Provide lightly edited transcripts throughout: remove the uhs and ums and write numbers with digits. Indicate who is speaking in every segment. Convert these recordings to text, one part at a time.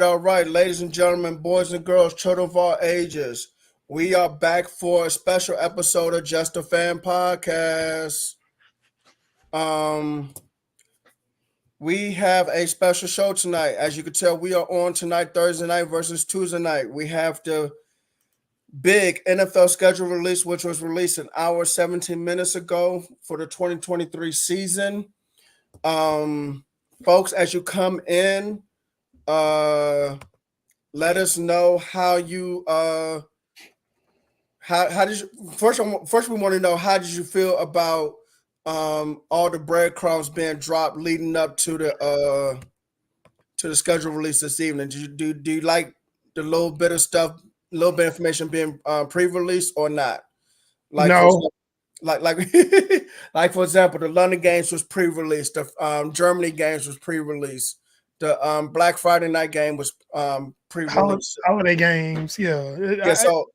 Speaker 1: All right, ladies and gentlemen, boys and girls, children of all ages. We are back for a special episode of Just a Fan Podcast. Um, we have a special show tonight. As you can tell, we are on tonight, Thursday night versus Tuesday night. We have the big NFL schedule release, which was released an hour 17 minutes ago for the 2023 season. Folks, as you come in, let us know how you how did you first we want to know how did you feel about all the breadcrumbs being dropped leading up to the schedule release this evening. Do you like the little bit of stuff, little bit of information being pre-released or not? Like for
Speaker 2: No.
Speaker 1: example, like for example, the London games was pre-released, the Germany games was pre-released, the Black Friday night game was pre-released.
Speaker 2: Holiday games, yeah.
Speaker 1: Yeah, so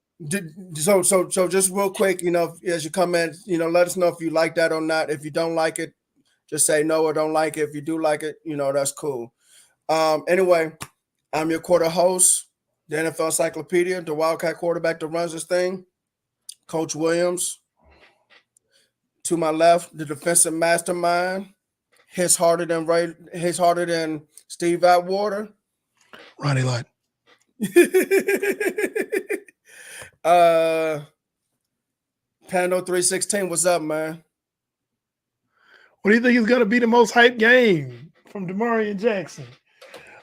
Speaker 1: just real quick, as you come in, let us know if you like that or not. If you don't like it, just say no or don't like it. If you do like it, that's cool. Anyway, I'm your quarter host, the NFL Encyclopedia, the Wildcat quarterback that runs this thing, Coach Williams. To my left, the defensive mastermind, his harder than Steve Atwater.
Speaker 2: Ronnie Lott.
Speaker 1: Pando 316, what's up, man?
Speaker 2: What do you think is going to be the most hyped game from Demarion Jackson?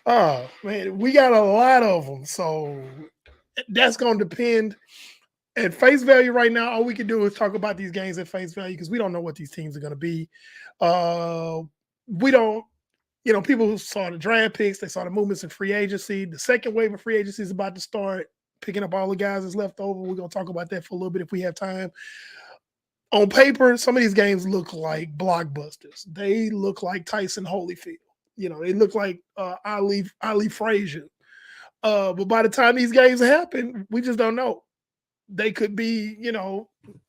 Speaker 2: Oh, man, we got a lot of them. So that's going to depend. At face value right now, all we can do is talk about these games at face value because we don't know what these teams are going to be. We don't, people saw the draft picks. They saw the movements in free agency. The second wave of free agency is about to start, picking up all the guys that's left over. We're going to talk about that for a little bit if we have time. On paper, some of these games look like blockbusters. They look like Tyson Holyfield. They look like Ali Frazier. But by the time these games happen, we just don't know. They could be,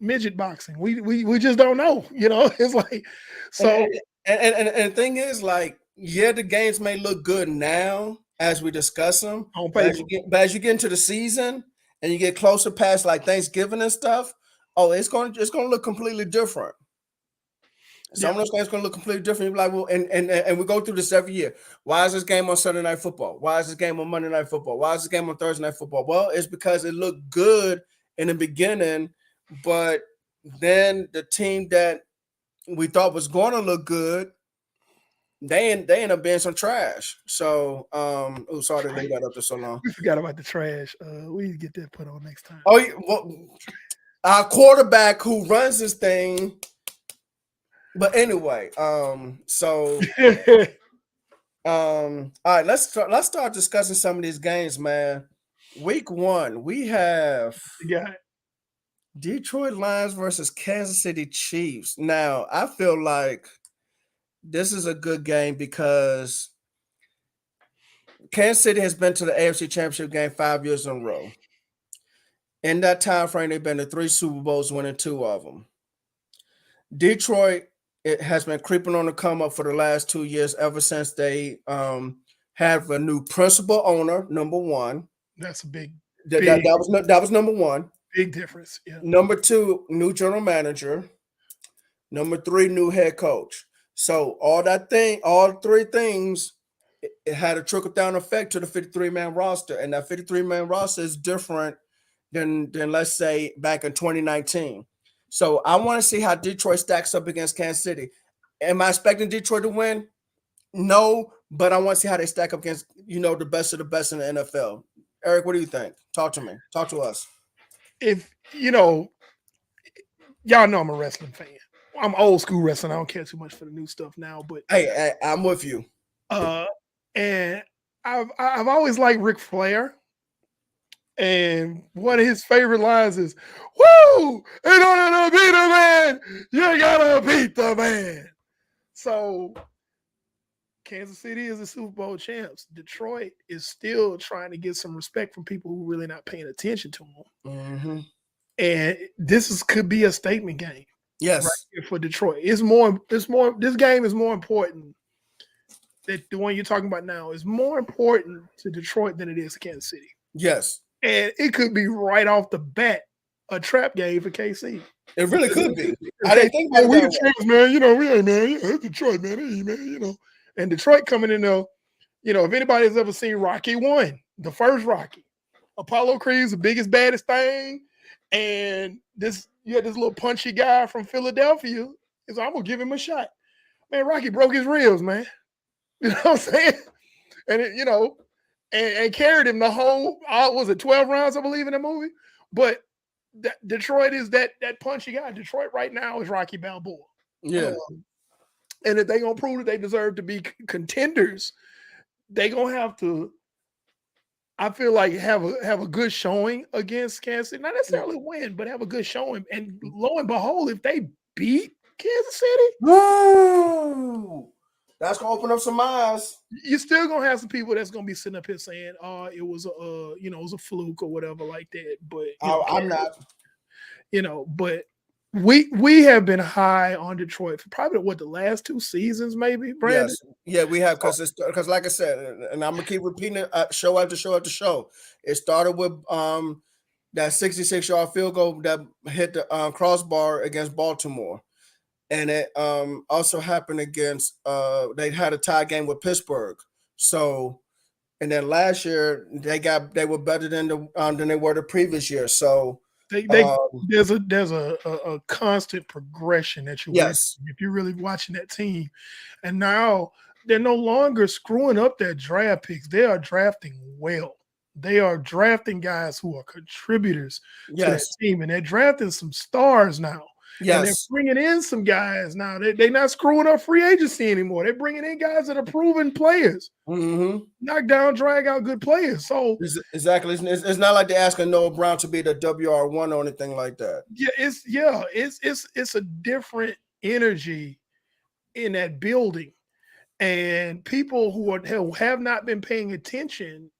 Speaker 2: midget boxing. We just don't know. It's like so.
Speaker 1: And the thing is, like, yeah, the games may look good now as we discuss them. But as you get into the season and you get closer past like Thanksgiving and stuff, it's going to look completely different. Some of those games going to look completely different. You're like, well, and we go through this every year. Why is this game on Sunday Night Football? Why is this game on Monday Night Football? Why is this game on Thursday Night Football? Well, it's because it looked good in the beginning, but then the team that we thought was going to look good, they end up being some trash. So, sorry to leave that up there so long.
Speaker 2: We forgot about the trash. We need to get that put on next time.
Speaker 1: Oh, well, our quarterback who runs this thing. But anyway, all right, let's start discussing some of these games, man. Week 1, we have Detroit Lions versus Kansas City Chiefs. Now, I feel like this is a good game because Kansas City has been to the AFC Championship game 5 years in a row. In that time frame, they've been to 3 Super Bowls, winning 2 of them. Detroit, it has been creeping on the come up for the last 2 years, ever since they have a new principal owner, number one.
Speaker 2: That's a big.
Speaker 1: That was number one.
Speaker 2: Big difference. Yeah.
Speaker 1: Number 2, new general manager. Number 3, new head coach. So all 3 things, it had a trickle down effect to the 53-man roster, and that 53-man roster is different than let's say back in 2019. So I want to see how Detroit stacks up against Kansas City. Am I expecting Detroit to win? No, but I want to see how they stack up against, the best of the best in the NFL. Eric, what do you think? Talk to me. Talk to us.
Speaker 2: If, y'all know I'm a wrestling fan. I'm old school wrestling. I don't care too much for the new stuff now, but
Speaker 1: hey, I'm with you.
Speaker 2: And I've always liked Ric Flair. And one of his favorite lines is, "Woo! In order to beat a man, you gotta beat the man." So Kansas City is the Super Bowl champs. Detroit is still trying to get some respect from people who really not paying attention to them.
Speaker 1: Mm-hmm.
Speaker 2: And this could be a statement game.
Speaker 1: Yes,
Speaker 2: right here for Detroit. It's more. This game is more important. That the one you're talking about now is more important to Detroit than it is to Kansas City.
Speaker 1: Yes.
Speaker 2: And it could be right off the bat a trap game for KC.
Speaker 1: It really could be. I didn't think about
Speaker 2: we the champs, man. We ain't, man. It's Detroit, man. Hey, man. And Detroit coming in there. If anybody's ever seen Rocky 1, the first Rocky, Apollo Creed's the biggest, baddest thing, and you had this little punchy guy from Philadelphia. He's like, I'm gonna give him a shot. Man, Rocky broke his ribs, man. You know what I'm saying? And and carried him the whole, was it 12 rounds, I believe, in the movie? But Detroit is that punchy guy. Detroit right now is Rocky Balboa.
Speaker 1: Yeah.
Speaker 2: And if they're going to prove that they deserve to be contenders, they're going to have to, I feel like, have a good showing against Kansas City. Not necessarily win, but have a good showing. And lo and behold, if they beat Kansas City,
Speaker 1: woo! That's gonna open up some eyes.
Speaker 2: You're still gonna have some people that's gonna be sitting up here saying, "Oh, it was a fluke or whatever like that." But
Speaker 1: I'm not.
Speaker 2: But we have been high on Detroit for probably the last 2 seasons, maybe. Brandon?
Speaker 1: Yes, yeah, we have because like I said, and I'm gonna keep repeating it show after show after show. It started with that 66-yard field goal that hit the crossbar against Baltimore. And it also happened against they had a tie game with Pittsburgh. So, and then last year they were better than they were the previous year. So
Speaker 2: there's a constant progression that you
Speaker 1: yes
Speaker 2: if you're really watching that team. And now they're no longer screwing up their draft picks. They are drafting well. They are drafting guys who are contributors to that team, and they're drafting some stars now. Yes. And they're bringing in some guys now. They're not screwing up free agency anymore. They're bringing in guys that are proven players.
Speaker 1: Mm-hmm.
Speaker 2: Knock down, drag out good players. So
Speaker 1: exactly, it's not like they're asking Noah Brown to be the WR1 or anything like that.
Speaker 2: Yeah, it's a different energy in that building, and people who have not been paying attention,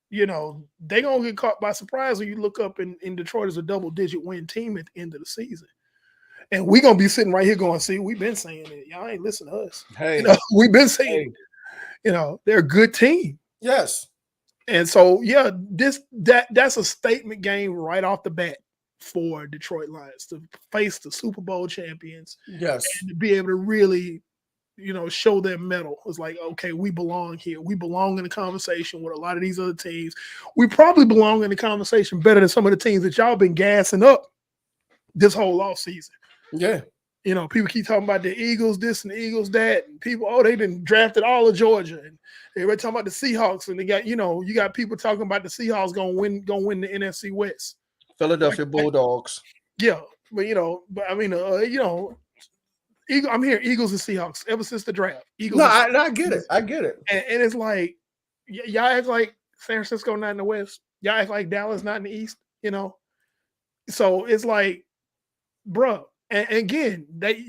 Speaker 2: they're gonna get caught by surprise when you look up in Detroit as a double-digit win team at the end of the season. And we're going to be sitting right here going, see, we've been saying it. Y'all ain't listen to us.
Speaker 1: Hey.
Speaker 2: We've been saying, they're a good team.
Speaker 1: Yes.
Speaker 2: And so, yeah, that's a statement game right off the bat for Detroit Lions to face the Super Bowl champions.
Speaker 1: Yes.
Speaker 2: And to be able to really, show their mettle. It's like, okay, we belong here. We belong in the conversation with a lot of these other teams. We probably belong in the conversation better than some of the teams that y'all been gassing up this whole offseason.
Speaker 1: Yeah.
Speaker 2: People keep talking about the Eagles this and the Eagles that, and people, they done drafted all of Georgia, and they were talking about the Seahawks, and they got, you got people talking about the Seahawks gonna win the NFC West.
Speaker 1: Philadelphia Bulldogs.
Speaker 2: Yeah, but I'm here Eagles and Seahawks ever since the draft. Eagles.
Speaker 1: I get it.
Speaker 2: And it's like y'all act like San Francisco not in the West. Y'all act like Dallas not in the East. So it's like, bruh. And again, they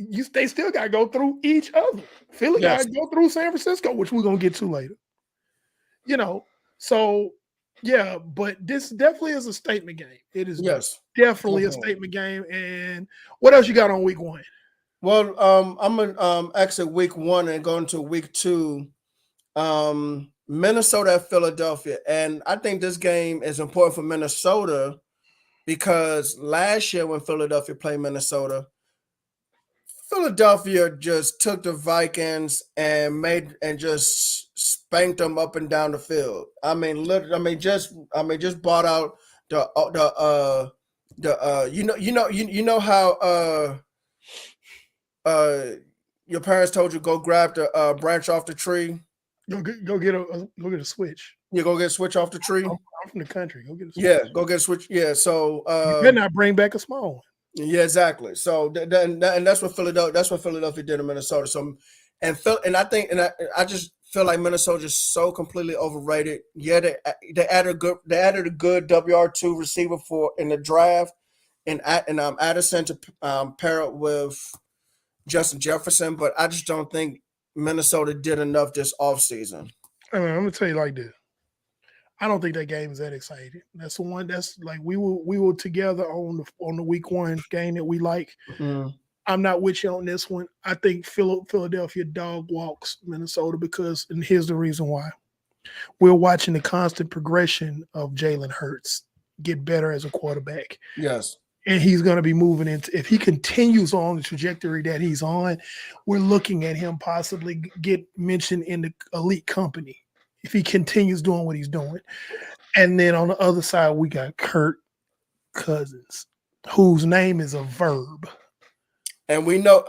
Speaker 2: still got to go through each other. Philly got to go through San Francisco, which we're going to get to later. So, yeah, but this definitely is a statement game. It is definitely a statement game. And what else you got on week 1?
Speaker 1: Well, I'm going to exit week 1 and go into week 2. Minnesota at Philadelphia. And I think this game is important for Minnesota because last year when Philadelphia played Minnesota, Philadelphia just took the Vikings and just spanked them up and down the field. Just bought out your parents told you go grab the branch off the tree.
Speaker 2: Go get a switch.
Speaker 1: You go get a switch off the tree.
Speaker 2: I'm from the country. Go get a switch.
Speaker 1: Yeah, go get a switch. Yeah, so
Speaker 2: you better not bring back a small one.
Speaker 1: Yeah, exactly. So and that's what Philadelphia. That's what Philadelphia did in Minnesota. So I just feel like Minnesota is so completely overrated. Yeah, they added a good WR2 receiver in the draft, and Addison to pair it with Justin Jefferson. But I just don't think Minnesota did enough this offseason.
Speaker 2: I mean, I'm gonna tell you like this. I don't think that game is that exciting. That's the one that's like we were together on the week 1 game that we like.
Speaker 1: Mm-hmm.
Speaker 2: I'm not with you on this one. I think Philadelphia dog walks Minnesota and here's the reason why. We're watching the constant progression of Jalen Hurts get better as a quarterback.
Speaker 1: Yes.
Speaker 2: And he's going to be moving into, if he continues on the trajectory that he's on, we're looking at him possibly get mentioned in the elite company if he continues doing what he's doing. And then on the other side, we got Kirk Cousins, whose name is a verb.
Speaker 1: And we know,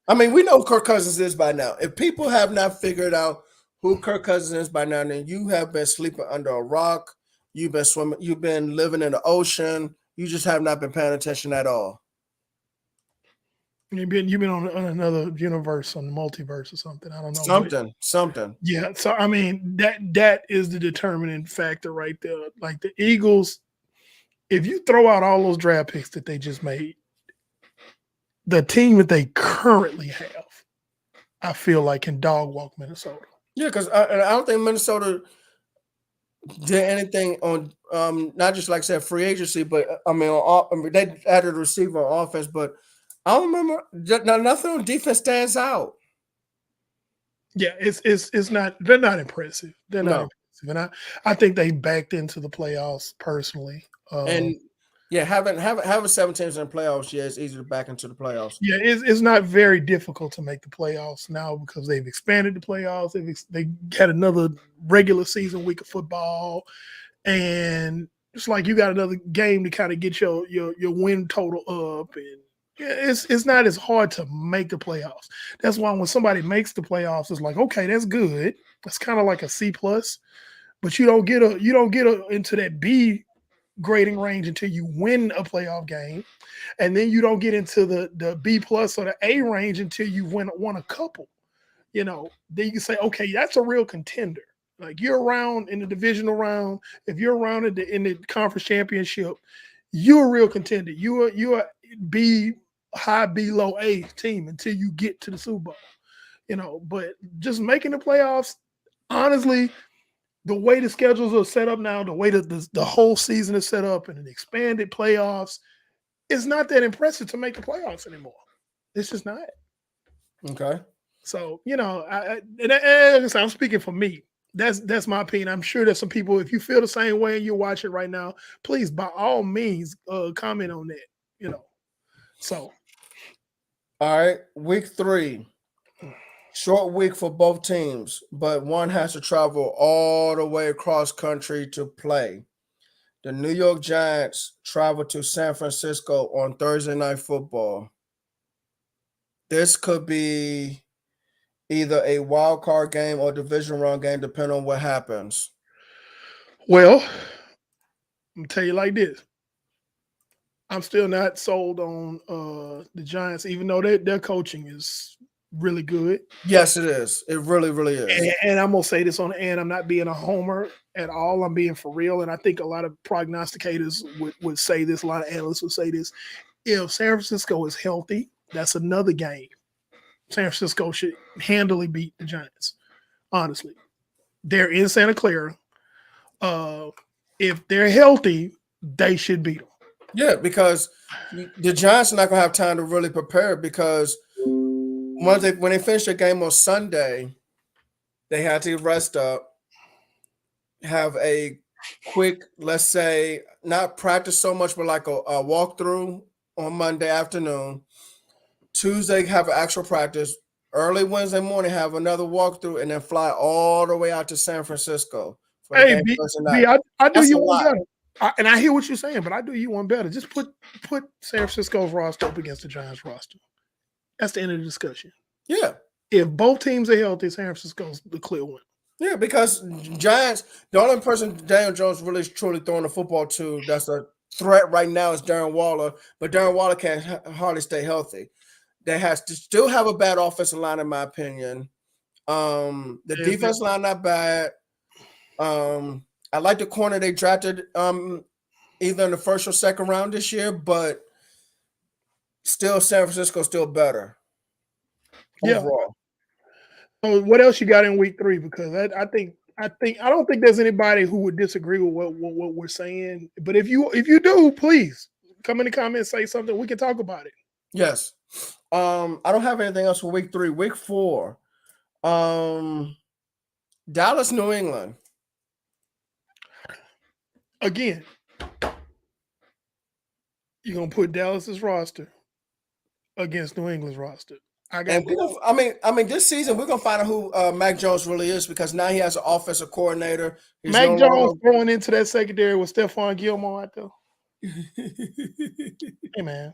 Speaker 1: we know who Kirk Cousins is by now. If people have not figured out who Kirk Cousins is by now, then you have been sleeping under a rock. You've been swimming. You've been living in the ocean. You just have not been paying attention at all.
Speaker 2: You've been on another universe, on the multiverse or something. I don't know.
Speaker 1: Something.
Speaker 2: Yeah. So I mean, that is the determining factor right there. Like the Eagles, if you throw out all those draft picks that they just made, the team that they currently have, I feel like can dog walk Minnesota.
Speaker 1: Yeah, because I don't think Minnesota did anything on not just like I said free agency, but they added a receiver on offense, but I don't remember nothing on defense stands out.
Speaker 2: Yeah, it's not. They're not impressive. They're not impressive, and I think they backed into the playoffs personally.
Speaker 1: And yeah, having 7 teams in the playoffs, yeah, it's easy to back into the playoffs.
Speaker 2: Yeah, it's not very difficult to make the playoffs now because they've expanded the playoffs. They had another regular season week of football, and it's like you got another game to kind of get your win total up, and it's not as hard to make the playoffs. That's why when somebody makes the playoffs, it's like, okay, that's good. That's kind of like a C+, but you don't get into that B grading range until you win a playoff game, and then you don't get into the B+ or the A range until you've won a couple. Then you can say, okay, that's a real contender. Like you're around in the divisional round. If you're around in the conference championship, you're a real contender. You're a B, high B, low A team until you get to the Super Bowl. But just making the playoffs, honestly, the way the schedules are set up now, the way that the whole season is set up and an expanded playoffs, it's not that impressive to make the playoffs anymore. It's just not.
Speaker 1: Okay.
Speaker 2: So, I'm speaking for me. That's my opinion. I'm sure there's some people, if you feel the same way and you're watching right now, please, by all means, comment on that, So.
Speaker 1: All right. Week 3. Short week for both teams, but one has to travel all the way across country to play. The New York Giants travel to San Francisco on Thursday Night Football. This could be either a wild card game or division round game, depending on what happens.
Speaker 2: Well, I'm going to tell you like this. I'm still not sold on the Giants, even though their coaching is really good.
Speaker 1: Yes, it is. It really, really is.
Speaker 2: And I'm going to say this on the end. I'm not being a homer at all. I'm being for real. And I think a lot of prognosticators would say this. A lot of analysts would say this. If San Francisco is healthy, that's another game. San Francisco should handily beat the Giants. Honestly. They're in Santa Clara. If they're healthy, they should beat them.
Speaker 1: Yeah, because the Giants are not going to have time to really prepare because when they finish their game on Sunday, they had to rest up, have a quick, let's say, not practice so much, but like a walkthrough on Monday afternoon. Tuesday, have an actual practice. Early Wednesday morning, have another walkthrough, and then fly all the way out to San Francisco.
Speaker 2: Hey, B, I do you one better. And I hear what you're saying, but I do you one better. Just put San Francisco's roster up against the Giants roster. That's the end of the discussion.
Speaker 1: Yeah.
Speaker 2: If both teams are healthy, San Francisco's the clear win.
Speaker 1: Yeah, because Giants, the only person Daniel Jones really is truly throwing the football to that's a threat right now is Darren Waller, but Darren Waller can't hardly stay healthy. They has to still have a bad offensive line, in my opinion. The defense line not bad. I like the corner they drafted either in the first or second round this year, but still San Francisco still better overall.
Speaker 2: So what else you got in week 3? Because I don't think there's anybody who would disagree with what we're saying. But if you do, please come in the comments, say something. We can talk about it.
Speaker 1: Yes. I don't have anything else for week 3. Week 4. Dallas, New England.
Speaker 2: Again, you're gonna put Dallas's roster against New England's roster.
Speaker 1: This season we're gonna find out who Mac Jones really is because now he has an offensive coordinator.
Speaker 2: Mac Jones throwing into that secondary with Stephon Gilmore out there. Hey man,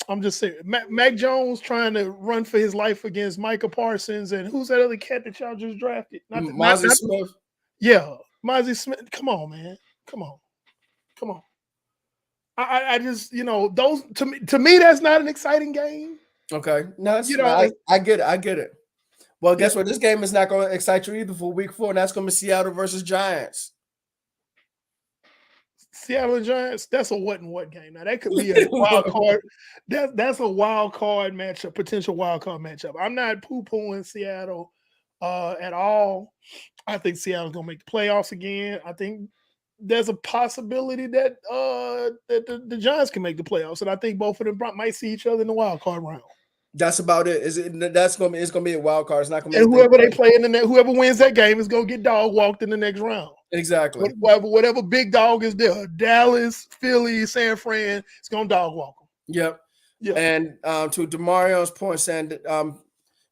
Speaker 2: I'm just saying, Mac Jones trying to run for his life against Micah Parsons and who's that other cat that y'all just drafted?
Speaker 1: Mazi Smith.
Speaker 2: Yeah, Mazi Smith. Come on, man. Come on. I just, those to me that's not an exciting game.
Speaker 1: Okay, no, I get it. Well, guess what? This game is not going to excite you either for week 4, and that's going to be Seattle versus Giants.
Speaker 2: Seattle Giants, that's a what and what game. Now that could be a wild card. That's a wild card matchup, potential wild card matchup. I'm not poo-pooing Seattle at all. I think Seattle's gonna make the playoffs again. I think there's a possibility that the Giants can make the playoffs, and I think both of them might see each other in the wild card round.
Speaker 1: That's about it. It's gonna be a wild card. It's not gonna be.
Speaker 2: And whoever they play in whoever wins that game is gonna get dog walked in the next round.
Speaker 1: Exactly.
Speaker 2: Whatever big dog is there, Dallas, Philly, San Fran, it's gonna dog walk them.
Speaker 1: Yep. Yeah. And to DeMario's point, saying that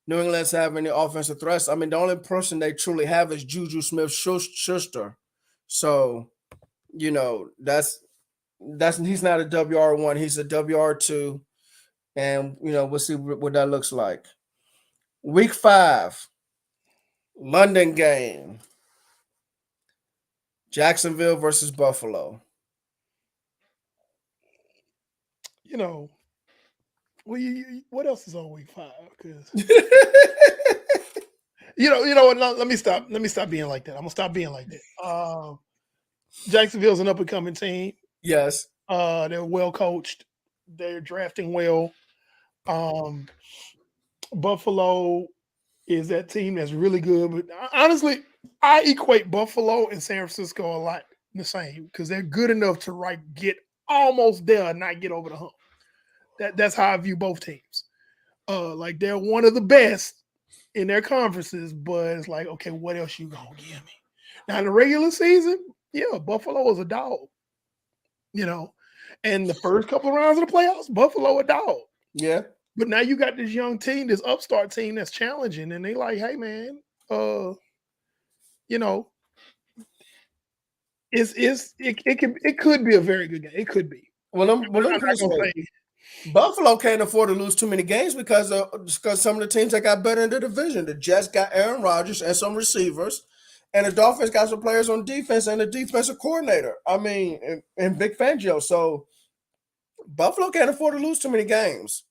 Speaker 1: New England's have any offensive threats. I mean, the only person they truly have is Juju Smith-Schuster. So, that's he's not a WR1. He's a WR2. And, we'll see what that looks like. Week 5, London game. Jacksonville versus Buffalo.
Speaker 2: What else is on week 5? Because let me stop. Let me stop being like that. I'm gonna stop being like that. Jacksonville's an up and coming team.
Speaker 1: Yes.
Speaker 2: They're well coached. They're drafting well. Buffalo is that team that's really good. But honestly, I equate Buffalo and San Francisco a lot the same because they're good enough to get almost there and not get over the hump. That's how I view both teams. They're one of the best in their conferences, but it's like, okay, what else you gonna give me? Now in the regular season, yeah, Buffalo is a dog. And the first couple of rounds of the playoffs, Buffalo a dog.
Speaker 1: Yeah.
Speaker 2: But now you got this young team, this upstart team that's challenging, and they like, hey man, it could be a very good game. It could be.
Speaker 1: Buffalo can't afford to lose too many games because some of the teams that got better in the division. The Jets got Aaron Rodgers and some receivers, and the Dolphins got some players on defense and a defensive coordinator. I mean, and Vic Fangio. So Buffalo can't afford to lose too many games.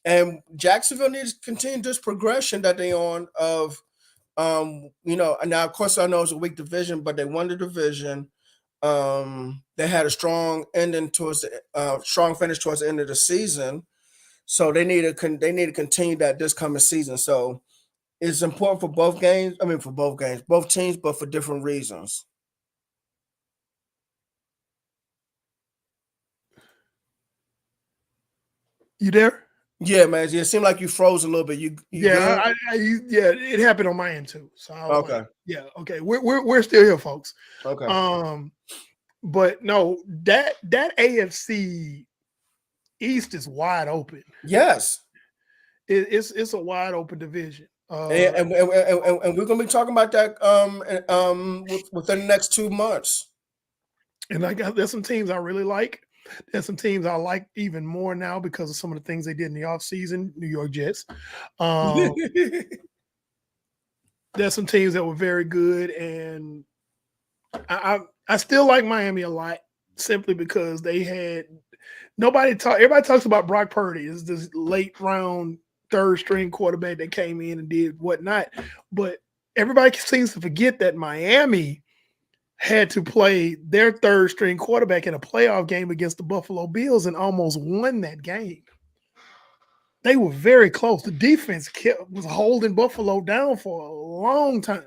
Speaker 1: And Jacksonville needs to continue this progression that they're on of, now, of course, I know it's a weak division, but they won the division. They had a strong ending strong finish towards the end of the season. So they need to continue that this coming season. So it's important for both teams, but for different reasons.
Speaker 2: You there?
Speaker 1: Yeah, man. It seemed like you froze a little bit.
Speaker 2: It happened on my end too. So
Speaker 1: okay.
Speaker 2: Okay. We're still here, folks.
Speaker 1: Okay.
Speaker 2: But no, that AFC East is wide open.
Speaker 1: Yes.
Speaker 2: It's a wide open division.
Speaker 1: And we're gonna be talking about that within the next 2 months.
Speaker 2: And there's some teams I really like. There's some teams I like even more now because of some of the things they did in the offseason. New York Jets. There's some teams that were very good, and I still like Miami a lot simply because they had everybody talks about Brock Purdy as this late round third string quarterback that came in and did whatnot, but everybody seems to forget that Miami had to play their third string quarterback in a playoff game against the Buffalo Bills and almost won that game. They were very close. The defense was holding Buffalo down for a long time.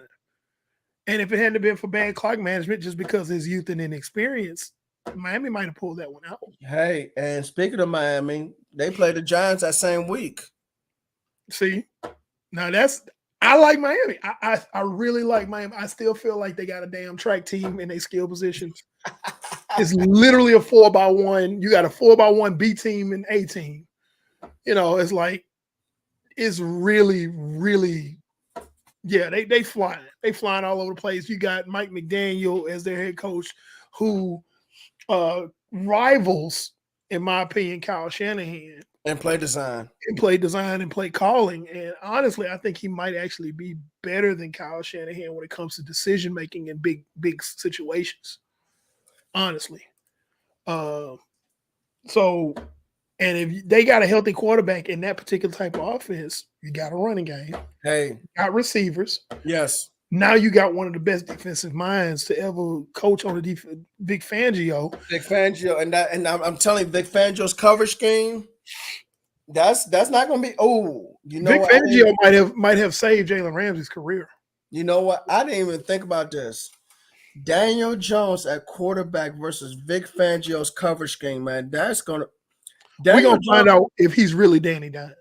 Speaker 2: And if it hadn't been for bad clock management, just because of his youth and inexperience, Miami might have pulled that one out.
Speaker 1: Hey, and speaking of Miami, they played the Giants that same week.
Speaker 2: See, now I like Miami. I really like Miami. I still feel like they got a damn track team in their skill positions. It's literally a 4x1. You got a 4x1 B team and A team. You know, it's like it's really, really, yeah. They flying. They flying all over the place. You got Mike McDaniel as their head coach, who rivals, in my opinion, Kyle Shanahan.
Speaker 1: And play design.
Speaker 2: And play calling. And honestly, I think he might actually be better than Kyle Shanahan when it comes to decision making in big situations. Honestly. And if they got a healthy quarterback in that particular type of offense, you got a running game.
Speaker 1: Hey.
Speaker 2: You got receivers.
Speaker 1: Yes.
Speaker 2: Now you got one of the best defensive minds to ever coach on the defense, Vic Fangio.
Speaker 1: Vic Fangio, and I'm telling you, Vic Fangio's coverage scheme, that's not going to be. Oh, you know,
Speaker 2: Vic Fangio might have saved Jalen Ramsey's career.
Speaker 1: You know what? I didn't even think about this. Daniel Jones at quarterback versus Vic Fangio's coverage scheme, man. That's gonna.
Speaker 2: We're gonna find out if he's really Danny Dimes.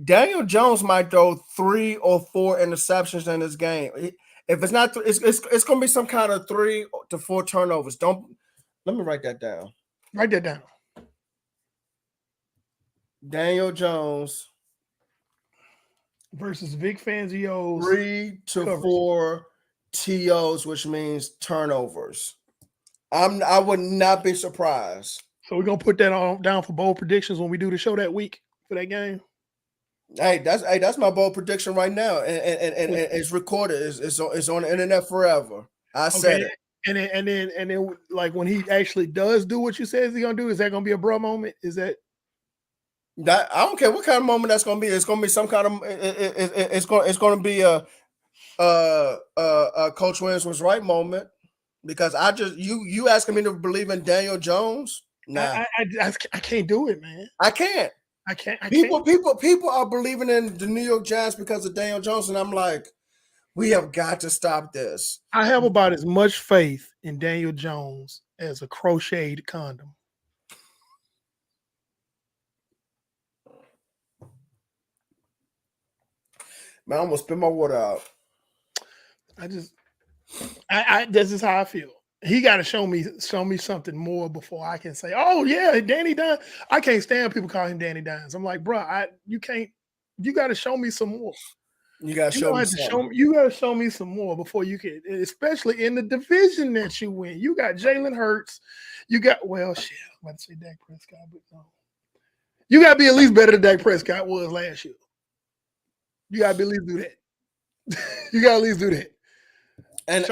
Speaker 1: Daniel Jones might throw 3 or 4 interceptions in this game. If it's not, it's going to be some kind of 3 to 4 turnovers. Let me write that down.
Speaker 2: Write that down.
Speaker 1: Daniel Jones
Speaker 2: versus Vic Fangio's
Speaker 1: 3 to 4 TOs, which means turnovers. I would not be surprised.
Speaker 2: So we're gonna put that down for bold predictions when we do the show that week for that game.
Speaker 1: Hey, that's my bold prediction right now, and it's recorded. It's on the internet forever. I said it.
Speaker 2: And then, like when he actually does do what you said he's gonna do, is that gonna be a bro moment? Is that
Speaker 1: I don't care what kind of moment that's gonna be. It's gonna be some kind of. It's gonna be a Coach Williams was right moment, because I just you asking me to believe in Daniel Jones. Nah,
Speaker 2: I can't do it, man.
Speaker 1: I can't. People are believing in the New York Giants because of Daniel Jones, and I'm like, we have got to stop this.
Speaker 2: I have about as much faith in Daniel Jones as a crocheted condom.
Speaker 1: Man, I'm gonna spit my water out.
Speaker 2: This is how I feel. He got to show me something more before I can say, oh yeah, Danny Dimes. I can't stand people calling him Danny Dimes. I'm like, bro, you got to show me some more.
Speaker 1: You got to show me
Speaker 2: you got to show me some more before you can, especially in the division that you win. You got Jalen Hurts. You got, shit, I'm about to say Dak Prescott, but no. You got to be at least better than Dak Prescott was last year. You got to at least do that. You got to at least do that.
Speaker 1: And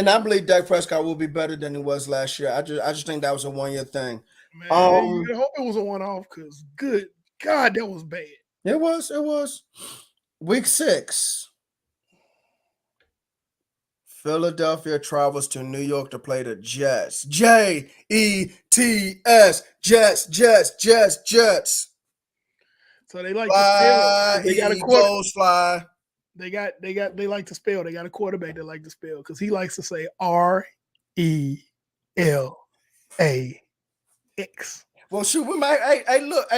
Speaker 1: I believe Dak Prescott will be better than he was last year. I just think that was a 1-year thing.
Speaker 2: Man, I hope it was a one-off, because good God, that was bad.
Speaker 1: It was. Week 6. Philadelphia travels to New York to play the Jets. Jets. Jets.
Speaker 2: So they like to spell. They got a quarterback.
Speaker 1: Fly.
Speaker 2: They like to spell. They got a quarterback that like to spell, because he likes to say RELAX.
Speaker 1: Well, shoot, we might. Hey, look.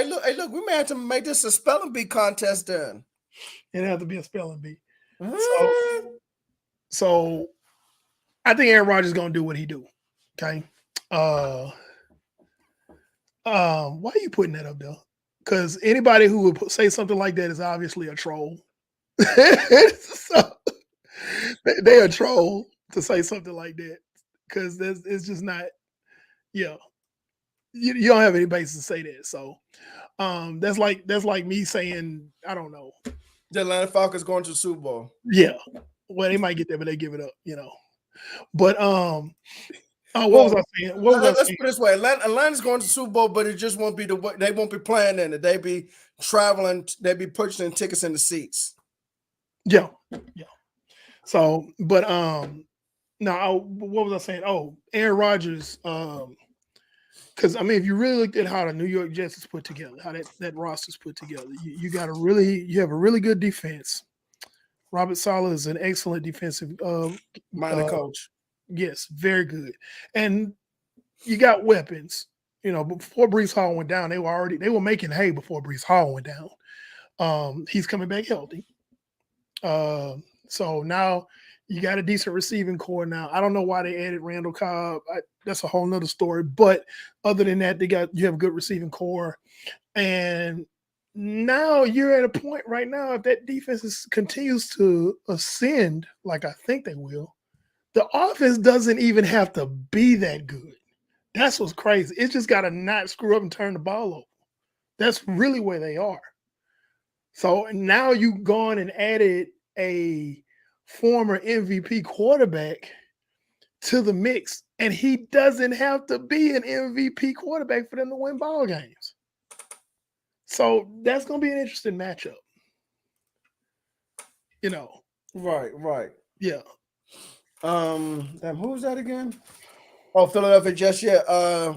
Speaker 1: We may have to make this a spelling bee contest then.
Speaker 2: It have to be a spelling bee. So I think Aaron Rodgers is gonna do what he do. Okay. Why are you putting that up, though? Because anybody who would say something like that is obviously a troll. So, they a troll to say something like that, because it's just not. Yeah. you don't have any basis to say that. So that's like me saying, I don't know.
Speaker 1: The Atlanta Falcons going to the Super Bowl.
Speaker 2: Yeah. Well, they might get there, but they give it up, But what was I saying?
Speaker 1: Let's put it this way: Atlanta's going to the Super Bowl, but it just won't be they won't be playing in it. They be traveling. They be purchasing tickets in the seats.
Speaker 2: Yeah. So, but no, what was I saying? Oh, Aaron Rodgers. Because I mean, if you really looked at how the New York Jets is put together, how that roster's put together, you have a really good defense. Robert Saleh is an excellent defensive
Speaker 1: minded coach.
Speaker 2: Yes, very good. And you got weapons. Before Breece Hall went down, they were making hay before Breece Hall went down. He's coming back healthy. So now you got a decent receiving core now. I don't know why they added Randall Cobb. That's a whole nother story. But other than that, you have a good receiving core. And now you're at a point right now, if that defense continues to ascend, like I think they will, the offense doesn't even have to be that good. That's what's crazy. It's just got to not screw up and turn the ball over. That's really where they are. So now you've gone and added a former MVP quarterback to the mix, and he doesn't have to be an MVP quarterback for them to win ball games. So that's going to be an interesting matchup.
Speaker 1: Right.
Speaker 2: Yeah.
Speaker 1: Who was that again? Oh, Philadelphia Jets. Yeah.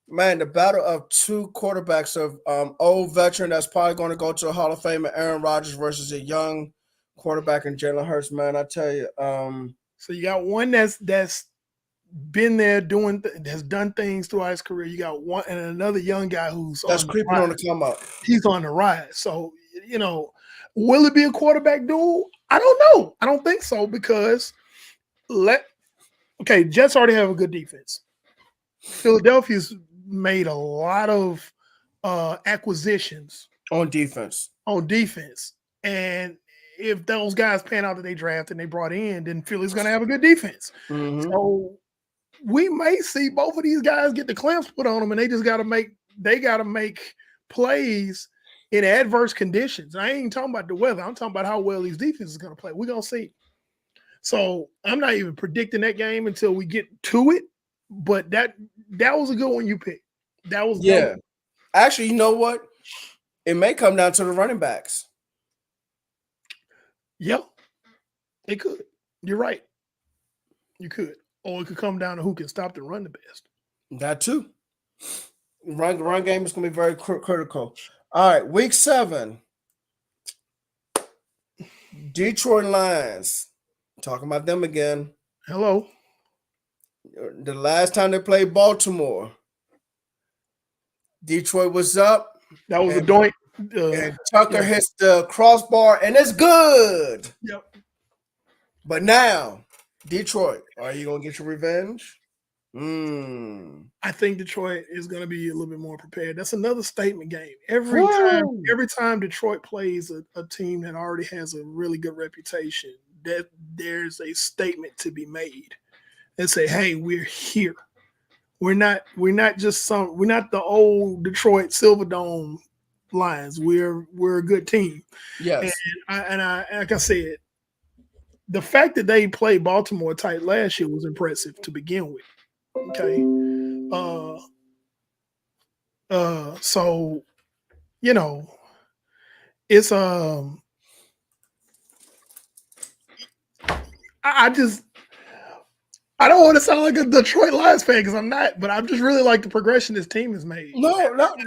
Speaker 1: Man, the battle of two quarterbacks of old veteran that's probably going to go to the Hall of Fame, Aaron Rodgers versus a young quarterback in Jalen Hurts. Man, I tell you.
Speaker 2: So you got one that's been there has done things throughout his career. You got one and another young guy that's
Speaker 1: creeping on the come up.
Speaker 2: He's on the rise. So will it be a quarterback duel? I don't know. I don't think so because Jets already have a good defense. Philadelphia's made a lot of acquisitions
Speaker 1: on defense.
Speaker 2: And if those guys pan out that they drafted and they brought in, then Philly's going to have a good defense.
Speaker 1: Mm-hmm.
Speaker 2: So we may see both of these guys get the clamps put on them, and they just got to make plays in adverse conditions. I ain't talking about the weather. I'm talking about how well these defenses are going to play. We're going to see. So I'm not even predicting that game until we get to it. But that was a good one you picked. That was
Speaker 1: good. Actually, you know what? It may come down to the running backs.
Speaker 2: Yeah, it could. You're right. You could. Or it could come down to who can stop the run the best.
Speaker 1: That too. Run game is going to be very critical. All right, week 7. Detroit Lions. Talking about them again.
Speaker 2: Hello.
Speaker 1: The last time they played Baltimore, Detroit was up.
Speaker 2: That was a doink.
Speaker 1: And Tucker hits the crossbar, and it's good.
Speaker 2: Yep.
Speaker 1: But now, Detroit, are you going to get your revenge? I
Speaker 2: think Detroit is going to be a little bit more prepared. That's another statement game. Every time Detroit plays a team that already has a really good reputation, that there's a statement to be made and say, "Hey, we're here. We're not the old Detroit Silverdome Lions. We're a good team."
Speaker 1: Yes.
Speaker 2: And I like I said, the fact that they played Baltimore tight last year was impressive to begin with. Okay. So, it's I don't want to sound like a Detroit Lions fan because I'm not, but I just really like the progression this team has made. I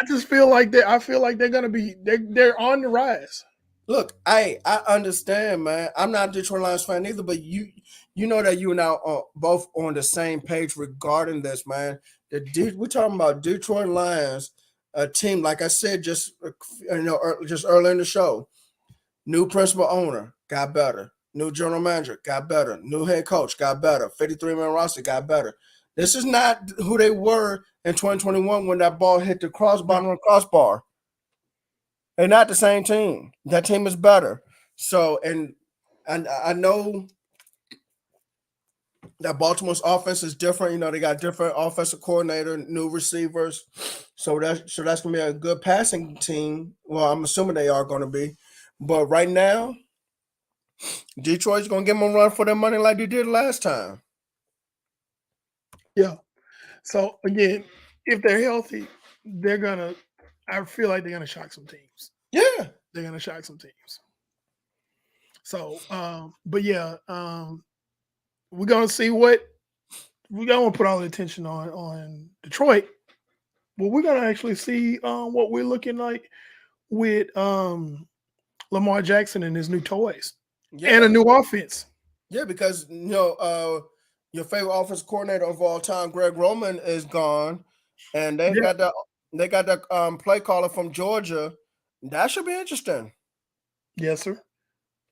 Speaker 2: just feel like I feel like they're gonna be they're on the rise.
Speaker 1: Look, I understand, man. I'm not a Detroit Lions fan either, but you know that you and I are both on the same page regarding this, man. We're talking about Detroit Lions, a team, like I said, just earlier in the show. New principal owner, got better. New general manager, got better. New head coach, got better. 53-man roster, got better. This is not who they were in 2021 when that ball hit the crossbar. They're not the same team. That team is better. So, and I know that Baltimore's offense is different. You know, they got different offensive coordinator, new receivers. So that's gonna be a good passing team. Well, I'm assuming they are gonna be. But right now, Detroit's gonna give them a run for their money like they did last time.
Speaker 2: Yeah. So again, if they're healthy, I feel like they're gonna shock some teams.
Speaker 1: Yeah.
Speaker 2: They're gonna shock some teams. So but yeah, we're gonna see what we're gonna put all the attention on Detroit. But we're gonna actually see what we're looking like with Lamar Jackson and his new toys and a new offense.
Speaker 1: Yeah, because your favorite offensive coordinator of all time, Greg Roman, is gone, and they got that play caller from Georgia. That should be interesting.
Speaker 2: Yes, sir.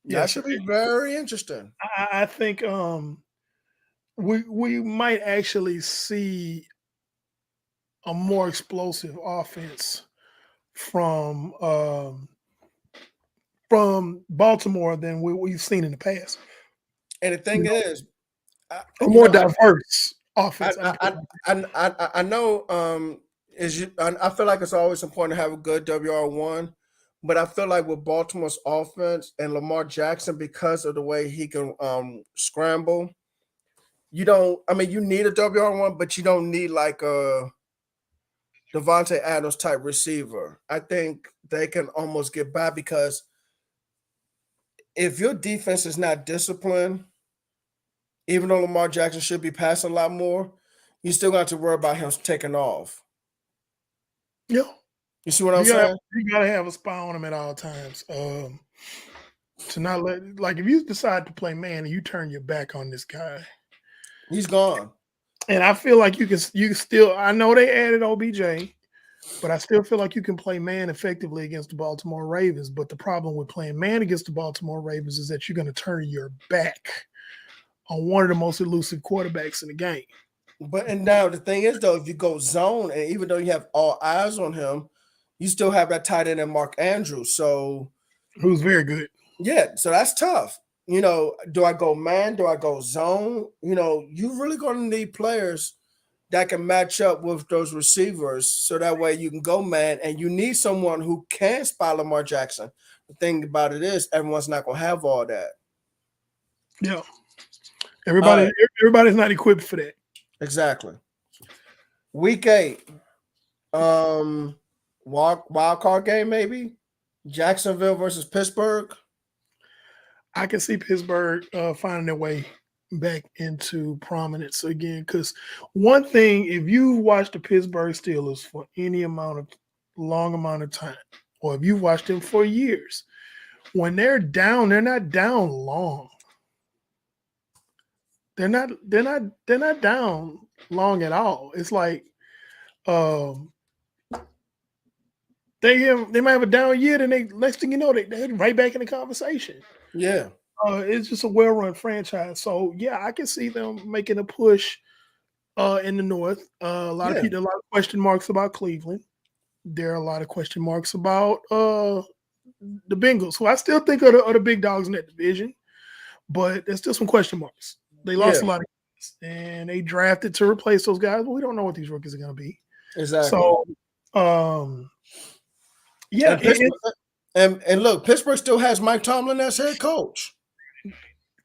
Speaker 1: That should be very interesting.
Speaker 2: I think we might actually see a more explosive offense from Baltimore than we've seen in the past.
Speaker 1: And the thing is,
Speaker 2: a more diverse offense.
Speaker 1: I know. I feel like it's always important to have a good WR1, but I feel like with Baltimore's offense and Lamar Jackson, because of the way he can scramble, you need a WR1, but you don't need like a Davante Adams type receiver. I think they can almost get by because if your defense is not disciplined, even though Lamar Jackson should be passing a lot more, you still got to worry about him taking off.
Speaker 2: Yeah.
Speaker 1: You see what I'm saying?
Speaker 2: You got to have a spy on him at all times. To not let, like, if you decide to play man and you turn your back on this guy,
Speaker 1: he's gone.
Speaker 2: And I feel like you can still, I know they added OBJ, but I still feel like you can play man effectively against the Baltimore Ravens. But the problem with playing man against the Baltimore Ravens is that you're going to turn your back on one of the most elusive quarterbacks in the game.
Speaker 1: And now the thing is, though, if you go zone, and even though you have all eyes on him, you still have that tight end in Mark Andrews. So
Speaker 2: who's very good.
Speaker 1: Yeah, so that's tough. Do I go man? Do I go zone? You're really going to need players that can match up with those receivers so that way you can go man, and you need someone who can spot Lamar Jackson. The thing about it is everyone's not going to have all that.
Speaker 2: Yeah. Everybody's not equipped for that.
Speaker 1: Exactly. Week 8. Wild card game, maybe? Jacksonville versus Pittsburgh.
Speaker 2: I can see Pittsburgh finding their way back into prominence again. Because one thing, if you watch the Pittsburgh Steelers for any long amount of time, or if you've watched them for years, when they're down, they're not down long. They're not down long at all. It's like they might have a down year, then next thing you know, they're right back in the conversation.
Speaker 1: Yeah.
Speaker 2: It's just a well-run franchise. So yeah, I can see them making a push in the North. A lot of question marks about Cleveland. There are a lot of question marks about the Bengals, who I still think are the big dogs in that division, but there's still some question marks. They lost a lot of guys, and they drafted to replace those guys, but we don't know what these rookies are going to be.
Speaker 1: Exactly.
Speaker 2: So, yeah.
Speaker 1: And look, Pittsburgh still has Mike Tomlin as head coach.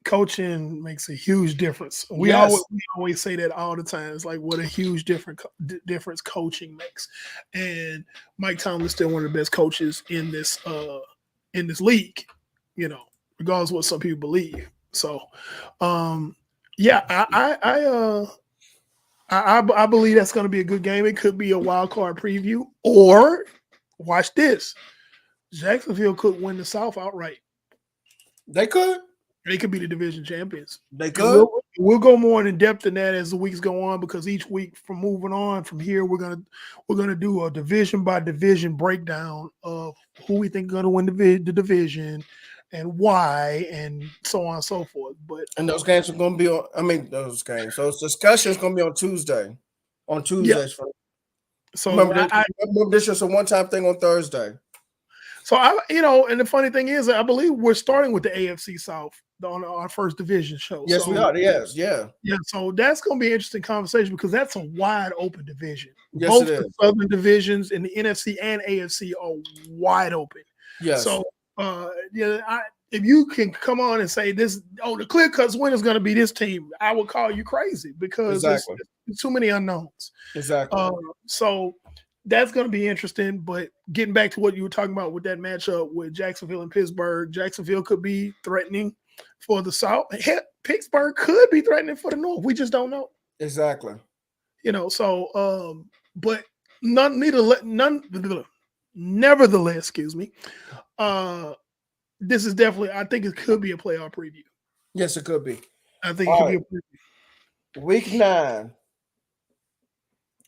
Speaker 2: Coaching makes a huge difference. We always say that all the time. It's like what a huge difference coaching makes. And Mike Tomlin's still one of the best coaches in this league, regardless of what some people believe. So, I believe that's going to be a good game. It could be a wild card preview, or watch this. Jacksonville could win the South outright.
Speaker 1: They could.
Speaker 2: They could be the division champions.
Speaker 1: They could.
Speaker 2: We'll go more in depth than that as the weeks go on, because each week from moving on from here, we're gonna do a division by division breakdown of who we think is going to win the division and why, and so on and so forth.
Speaker 1: And those games are going to be on. Those discussions going to be on Tuesday. On Tuesdays. Yeah.
Speaker 2: So
Speaker 1: remember, this is a one-time thing on Thursday.
Speaker 2: So and the funny thing is, I believe we're starting with the AFC South on our first division show.
Speaker 1: Yes, we are. Yes, yeah.
Speaker 2: Yeah, so that's going to be an interesting conversation because that's a wide open division.
Speaker 1: Yes,
Speaker 2: both
Speaker 1: it
Speaker 2: the
Speaker 1: is.
Speaker 2: Southern divisions in the NFC and AFC are wide open.
Speaker 1: Yes.
Speaker 2: So, if you can come on and say this, the clear cuts win is going to be this team, I would call you crazy because there's too many unknowns.
Speaker 1: Exactly.
Speaker 2: So that's going to be interesting. But getting back to what you were talking about with that matchup with Jacksonville and Pittsburgh, Jacksonville could be threatening for the South. Heck, Pittsburgh could be threatening for the North. We just don't know.
Speaker 1: Exactly.
Speaker 2: But nevertheless, excuse me. This is definitely, I think it could be a playoff preview.
Speaker 1: Yes, it could be.
Speaker 2: I think it could be a preview.
Speaker 1: Week 9.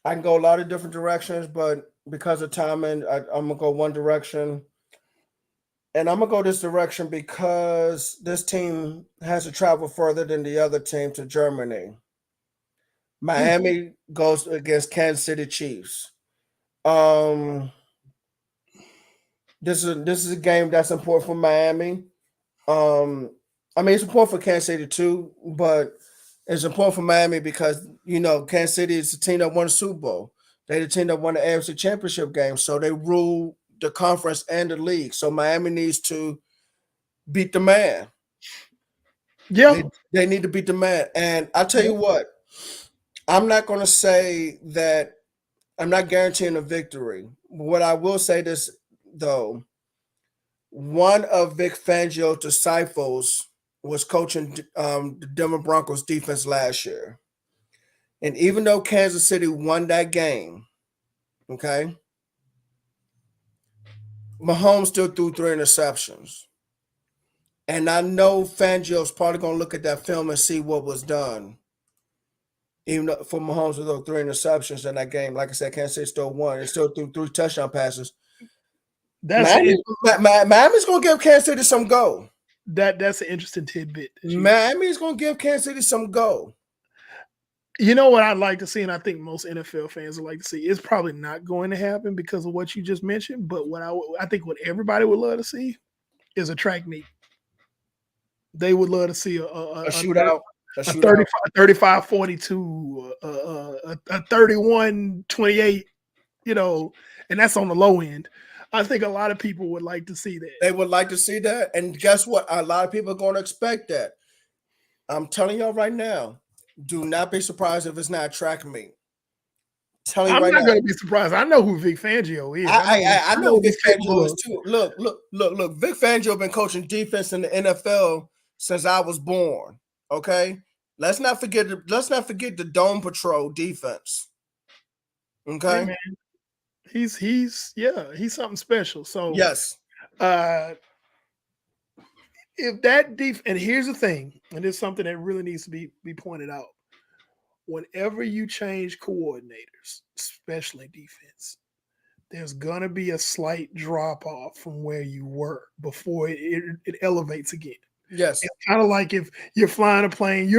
Speaker 1: I can go a lot of different directions, but because of timing, I'm going to go one direction. And I'm going to go this direction because this team has to travel further than the other team to Germany. Miami goes against Kansas City Chiefs. This is a game that's important for Miami. It's important for Kansas City too, but it's important for Miami because, Kansas City is the team that won the Super Bowl. They're the team that won the AFC Championship game, so they rule the conference and the league. So Miami needs to beat the man.
Speaker 2: Yeah.
Speaker 1: They need to beat the man. And I tell you what, I'm not going to say that I'm not guaranteeing a victory. What I will say this, though, one of Vic Fangio's disciples was coaching the Denver Broncos defense last year. And even though Kansas City won that game, okay, Mahomes still threw 3 interceptions. And I know Fangio's probably going to look at that film and see what was done. Even though for Mahomes to throw 3 interceptions in that game, like I said, Kansas City still won. They still threw 3 touchdown passes. Miami's going to give Kansas City some go.
Speaker 2: That's an interesting tidbit.
Speaker 1: Miami's going to give Kansas City some go.
Speaker 2: You know what I'd like to see, and I think most NFL fans would like to see, it's probably not going to happen because of what you just mentioned. But what I think what everybody would love to see is a track meet. They would love to see a
Speaker 1: shootout.
Speaker 2: A 35-42, a 31-28, and that's on the low end. I think a lot of people would like to see that.
Speaker 1: They would like to see that. And guess what? A lot of people are going to expect that. I'm telling y'all right now, do not be surprised if it's not a track meet.
Speaker 2: I'm not going to be surprised. I know who Vic Fangio is.
Speaker 1: I know who Vic Fangio is too. Look. Vic Fangio been coaching defense in the NFL since I was born. Okay? Let's not forget the Dome Patrol defense. Okay?
Speaker 2: Hey, man. He's something special. So
Speaker 1: yes.
Speaker 2: If that and here's the thing, and it's something that really needs to be pointed out. Whenever you change coordinators, especially defense, there's gonna be a slight drop off from where you were before it elevates again.
Speaker 1: Yes.
Speaker 2: It's kind of like if you're flying a plane,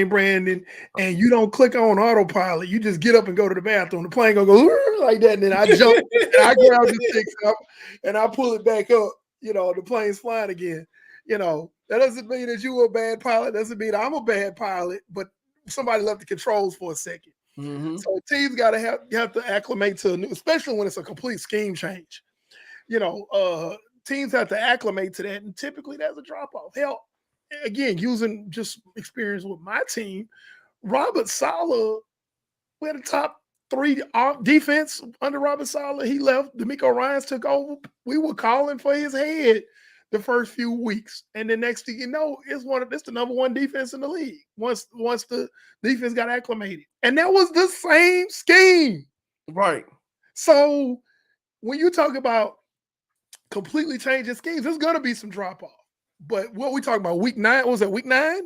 Speaker 2: Brandon, and you don't click on autopilot, you just get up and go to the bathroom. The plane gonna go like that, and then I jump and I grab the sticks up and I pull it back up. The plane's flying again. That doesn't mean that you were a bad pilot. Doesn't mean I'm a bad pilot, but somebody left the controls for a second.
Speaker 1: Mm-hmm.
Speaker 2: So teams got to have to acclimate to a new, especially when it's a complete scheme change. Teams have to acclimate to that, and typically there's a drop-off. Hell, again, using just experience with my team, Robert Saleh, we had a top 3 defense under Robert Saleh. He left. DeMeco Ryans took over. We were calling for his head the first few weeks, and the next thing you know, it's the number 1 defense in the league. Once the defense got acclimated, and that was the same scheme,
Speaker 1: right?
Speaker 2: So when you talk about completely changing schemes, there's going to be some drop off. But what we talking about, week 9? Was that week 9?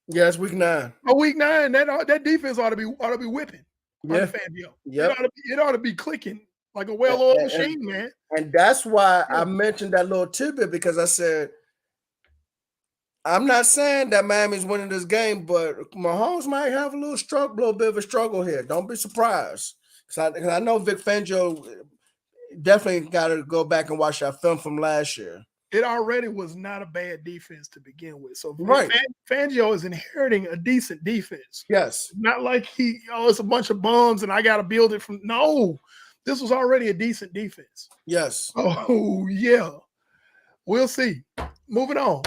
Speaker 1: Yeah, it's week 9.
Speaker 2: Week 9. That defense ought to be whipping.
Speaker 1: Yeah,
Speaker 2: Fangio.
Speaker 1: Yep.
Speaker 2: It ought to be clicking like a well-oiled machine, man.
Speaker 1: And that's why I mentioned that little tidbit, because I said, I'm not saying that Miami's winning this game, but Mahomes might have a little bit of a struggle here. Don't be surprised. Because I know Vic Fangio definitely got to go back and watch that film from last year.
Speaker 2: It already was not a bad defense to begin with. So
Speaker 1: Right.
Speaker 2: Fangio is inheriting a decent defense.
Speaker 1: Yes.
Speaker 2: Not like it's a bunch of bums and I got to build it from. No, this was already a decent defense.
Speaker 1: Yes.
Speaker 2: Oh, yeah. We'll see. Moving on.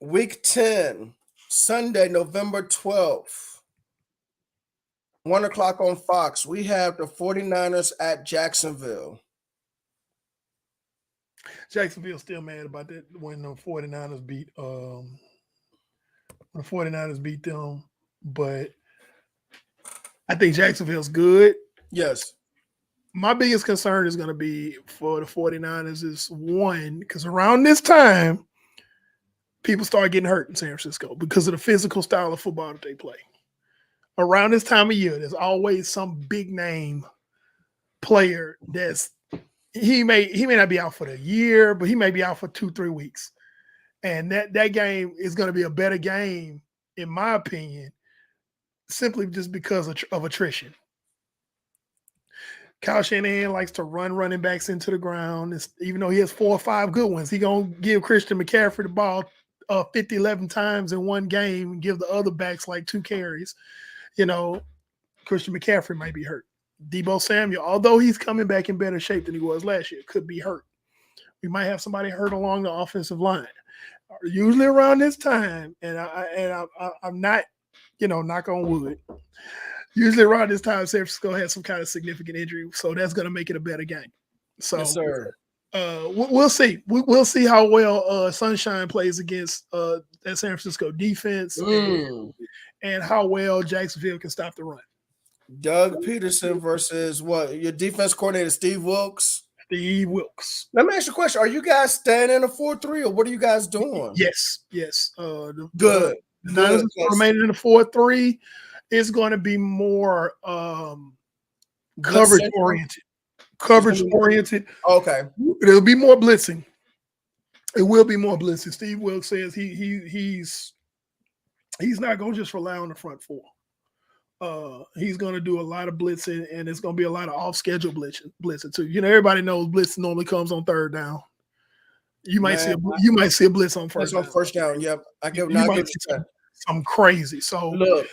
Speaker 1: Week 10, Sunday, November 12th, 1 o'clock on Fox. We have the 49ers at Jacksonville.
Speaker 2: Jacksonville's still mad about that when the 49ers beat them, but I think Jacksonville's good.
Speaker 1: Yes.
Speaker 2: My biggest concern is going to be for the 49ers is one, because around this time, people start getting hurt in San Francisco because of the physical style of football that they play. Around this time of year, there's always some big name player he may not be out for the year, but he may be out for 2-3 weeks. And that game is going to be a better game, in my opinion, simply just because of attrition. Kyle Shanahan likes to run running backs into the ground. Even though he has 4 or 5 good ones, he's going to give Christian McCaffrey the ball 11 times in one game and give the other backs like 2 carries. Christian McCaffrey might be hurt. Deebo Samuel, although he's coming back in better shape than he was last year, could be hurt. We might have somebody hurt along the offensive line. Usually around this time, and I'm not, knock on wood. Usually around this time, San Francisco has some kind of significant injury, so that's going to make it a better game. So,
Speaker 1: yes, sir.
Speaker 2: We'll see. We'll see how well Sunshine plays against that San Francisco defense, and how well Jacksonville can stop the run.
Speaker 1: Doug Peterson versus your defense coordinator, Steve Wilks.
Speaker 2: Steve Wilks.
Speaker 1: Let me ask you a question. Are you guys staying in a 4-3 or what are you guys doing?
Speaker 2: Yes.
Speaker 1: Good.
Speaker 2: The Niners remaining in the 4-3 is going to be more coverage oriented.
Speaker 1: Okay.
Speaker 2: It'll be more blitzing. It will be more blitzing. Steve Wilks says he's not going to just rely on the front 4. He's going to do a lot of blitzing, and it's going to be a lot of off-schedule blitzing too. Everybody knows blitzing normally comes on 3rd down. You might see a blitz on first down.
Speaker 1: On first down. Yep, I give
Speaker 2: something crazy. So
Speaker 1: look,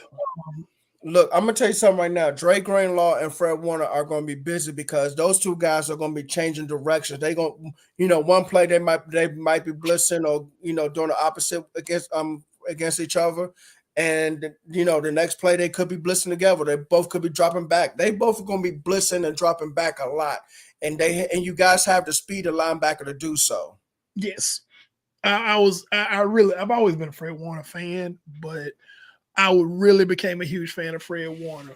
Speaker 1: I'm gonna tell you something right now. Dre Greenlaw and Fred Warner are going to be busy because those 2 guys are going to be changing directions. They going, one play they might be blitzing or doing the opposite against each other. And the next play they could be blitzing together. They both could be dropping back. They both are going to be blitzing and dropping back a lot. And you guys have the speed of linebacker to do so.
Speaker 2: Yes, I've always been a Fred Warner fan, but I really became a huge fan of Fred Warner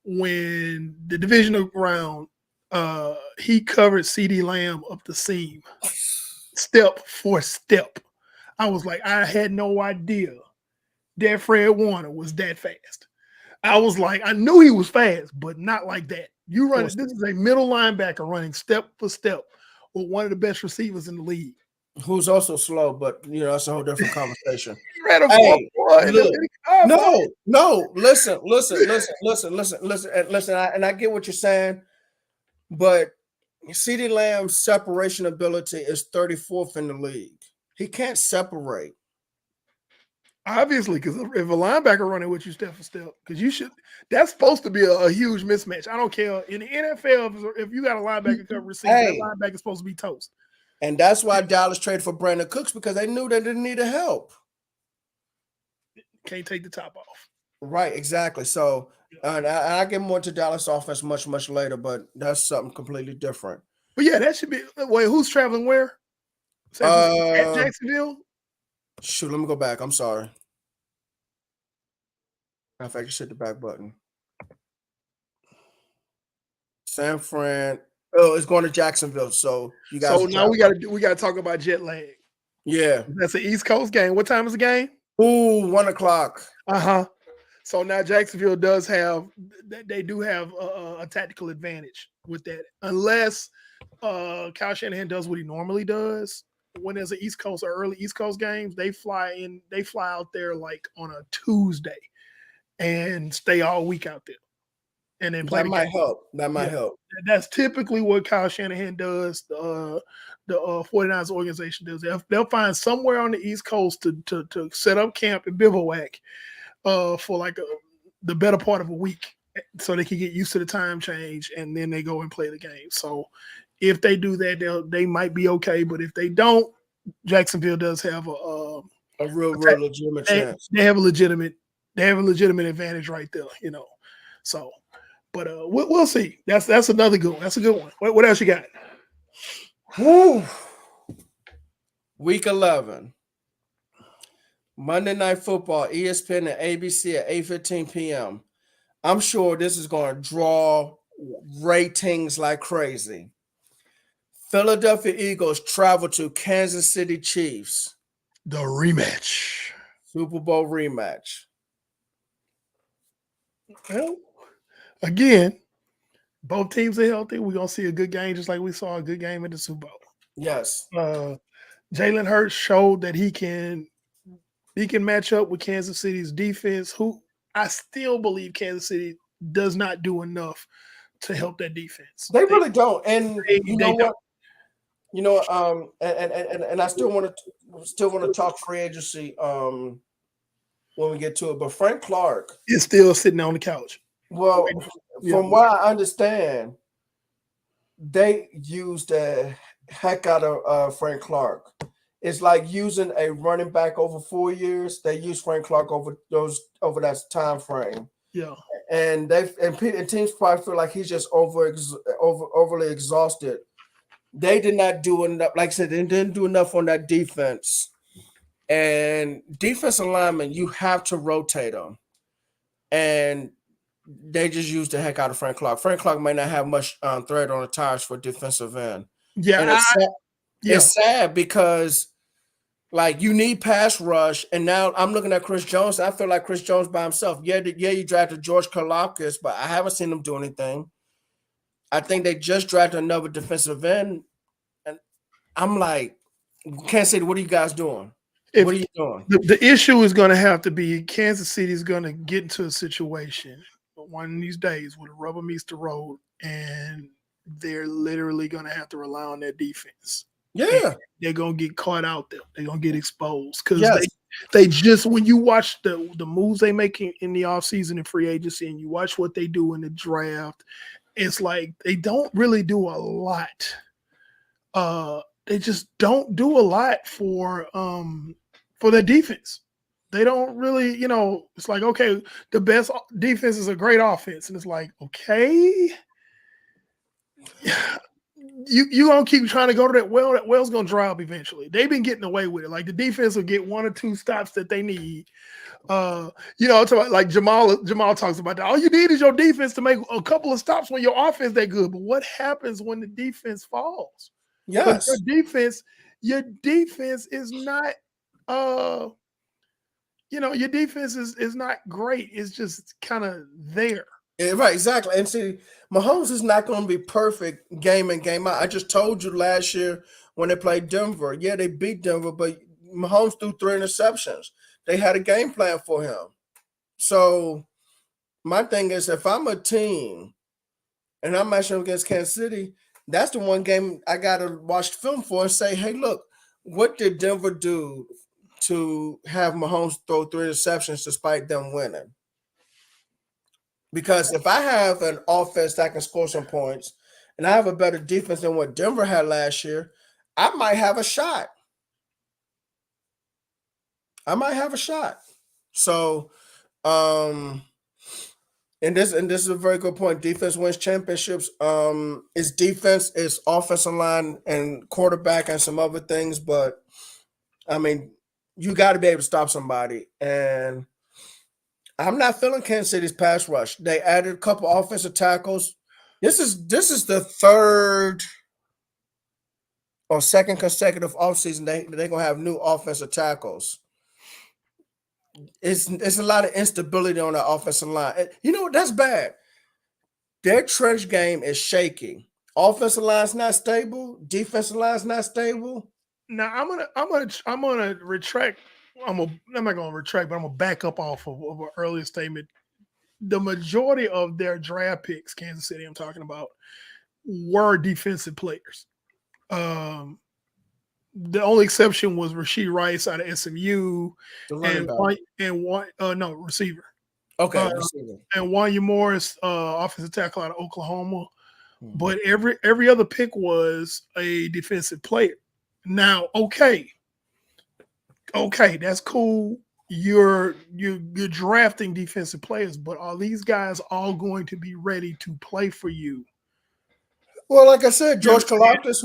Speaker 2: when the divisional round. He covered CeeDee Lamb up the seam, step for step. I was like, I had no idea that Fred Warner was that fast. I was like, I knew he was fast, but not like that. This is a middle linebacker running step for step with one of the best receivers in the league.
Speaker 1: Who's also slow, but that's a whole different conversation.
Speaker 2: Listen,
Speaker 1: and I get what you're saying, but CeeDee Lamb's separation ability is 34th in the league. He can't separate.
Speaker 2: Obviously, because if a linebacker running with you step for step, because that's supposed to be a huge mismatch. I don't care. In the NFL, if you got a linebacker cover receiver, that linebacker is supposed to be toast.
Speaker 1: And that's why Dallas traded for Brandon Cooks, because they knew they didn't need help.
Speaker 2: Can't take the top off.
Speaker 1: Right, exactly. So I get more to Dallas offense much, much later, but that's something completely different.
Speaker 2: But yeah, that should be. Wait, who's traveling where? At Jacksonville?
Speaker 1: Shoot, let me go back. I'm sorry. Matter of fact, just hit the back button. San Fran. Oh, it's going to Jacksonville. So you guys.
Speaker 2: So now we got to talk about jet lag.
Speaker 1: Yeah,
Speaker 2: that's an East Coast game. What time is the game?
Speaker 1: 1 o'clock.
Speaker 2: So now Jacksonville do have a tactical advantage with that, unless Kyle Shanahan does what he normally does. When there's an East Coast or early East Coast games, they fly out there like on a Tuesday and stay all week out there. And then play.
Speaker 1: That might help. That might help.
Speaker 2: That's typically what Kyle Shanahan does. The the 49ers organization does. They'll find somewhere on the East Coast to set up camp and bivouac for like the better part of a week, so they can get used to the time change, and then they go and play the game. So if they do that, they might be okay. But if they don't, Jacksonville does have a
Speaker 1: real legitimate chance.
Speaker 2: They have a legitimate advantage right there, you know. So, but we'll see. That's another good one. That's a good one. What else you got?
Speaker 1: Woo. Week 11. Monday Night Football, ESPN and ABC at 8:15 p.m. I'm sure this is going to draw ratings like crazy. Philadelphia Eagles travel to Kansas City Chiefs.
Speaker 2: The rematch.
Speaker 1: Super Bowl rematch.
Speaker 2: Well, again, both teams are healthy. We're going to see a good game just like we saw a good game at the Super Bowl.
Speaker 1: Yes.
Speaker 2: Jalen Hurts showed that he can match up with Kansas City's defense, who I still believe Kansas City does not do enough to help that defense.
Speaker 1: They really don't. And you know what? You know, and I still want to talk free agency when we get to it. But Frank Clark
Speaker 2: is still sitting on the couch.
Speaker 1: Well, from what I understand, they used the heck out of Frank Clark. It's like using a running back over 4 years. They use Frank Clark over that time frame.
Speaker 2: Yeah,
Speaker 1: and teams probably feel like he's just overly exhausted. They did not do enough. Like I said, they didn't do enough on that defense. And defensive linemen, you have to rotate them. And they just used the heck out of Frank Clark. Frank Clark may not have much thread on the tires for defensive end.
Speaker 2: Yeah,
Speaker 1: and it's sad because, like, you need pass rush, and now I'm looking at Chris Jones. I feel like Chris Jones by himself. Yeah, you drafted George Karlaftis, but I haven't seen him do anything. I think they just drafted another defensive end, and I'm like, Kansas City, what are you guys doing? What are you doing?
Speaker 2: The issue is going to have to be Kansas City is going to get into a situation one of these days where the rubber meets the road, and they're literally going to have to rely on their defense.
Speaker 1: Yeah,
Speaker 2: they're going to get caught out there. They're going to get exposed because they just, when you watch the moves they make in the offseason and free agency, and you watch what they do in the draft, it's like they don't really do a lot. They just don't do a lot for their defense. They don't really, it's like, okay, the best defense is a great offense. And it's like, okay, you gonna keep trying to go to that well. That well's gonna dry up eventually. They've been getting away with it. Like the defense will get one or two stops that they need. Like Jamal talks about that. All you need is your defense to make a couple of stops when your offense that good. But what happens when the defense falls?
Speaker 1: Yes,
Speaker 2: your defense is not. Your defense is not great. It's just kind of there.
Speaker 1: Yeah, right, exactly. And see, Mahomes is not going to be perfect game in, game out. I just told you last year when they played Denver. Yeah, they beat Denver, but Mahomes threw 3 interceptions. They had a game plan for him. So my thing is, if I'm a team and I'm matching up against Kansas City, that's the one game I got to watch film for and say, hey, look, what did Denver do to have Mahomes throw 3 interceptions despite them winning? Because if I have an offense that can score some points and I have a better defense than what Denver had last year, I might have a shot. So, and this is a very good point. Defense wins championships. It's defense, it's offensive line and quarterback and some other things, but I mean, you got to be able to stop somebody. And I'm not feeling Kansas City's pass rush. They added a couple offensive tackles. This is the third or second consecutive offseason they're gonna have new offensive tackles. It's a lot of instability on the offensive line. You know what? That's bad. Their trench game is shaky. Offensive line's not stable. Defensive line's not stable.
Speaker 2: Now I'm gonna retract. I'm not gonna retract, but I'm gonna back up off of an earlier statement. The majority of their draft picks, Kansas City, I'm talking about, were defensive players. The only exception was Rashee Rice out of SMU, receiver.
Speaker 1: Okay, receiver.
Speaker 2: And Wanya Morris, offensive tackle out of Oklahoma. But every other pick was a defensive player. Now, okay, that's cool. You're drafting defensive players, but are these guys all going to be ready to play for you?
Speaker 1: Well, like I said, George Karlaftis,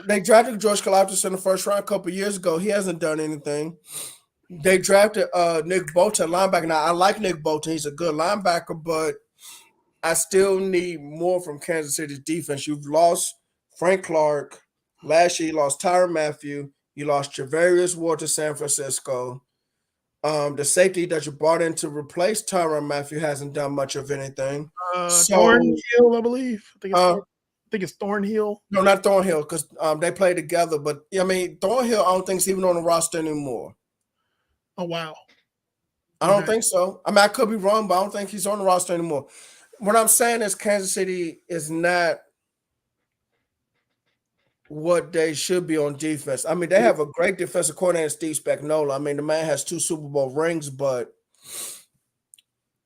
Speaker 1: they drafted George Karlaftis in the first round a couple years ago. He hasn't done anything. They drafted Nick Bolton, linebacker. Now, I like Nick Bolton. He's a good linebacker, but I still need more from Kansas City's defense. You've lost Frank Clark. Last year, you lost Tyrann Mathieu. You lost Charvarius Ward to San Francisco. The safety that you brought in to replace Tyrann Mathieu hasn't done much of anything.
Speaker 2: Thornhill, I believe. I think it's Thornhill.
Speaker 1: No, not Thornhill, because they play together. But I mean, Thornhill, I don't think is even on the roster anymore.
Speaker 2: Oh wow!
Speaker 1: I don't think so. I mean, I could be wrong, but I don't think he's on the roster anymore. What I'm saying is, Kansas City is not what they should be on defense. I mean, they have a great defensive coordinator, Steve Spagnuolo. I mean, the man has 2 Super Bowl rings, but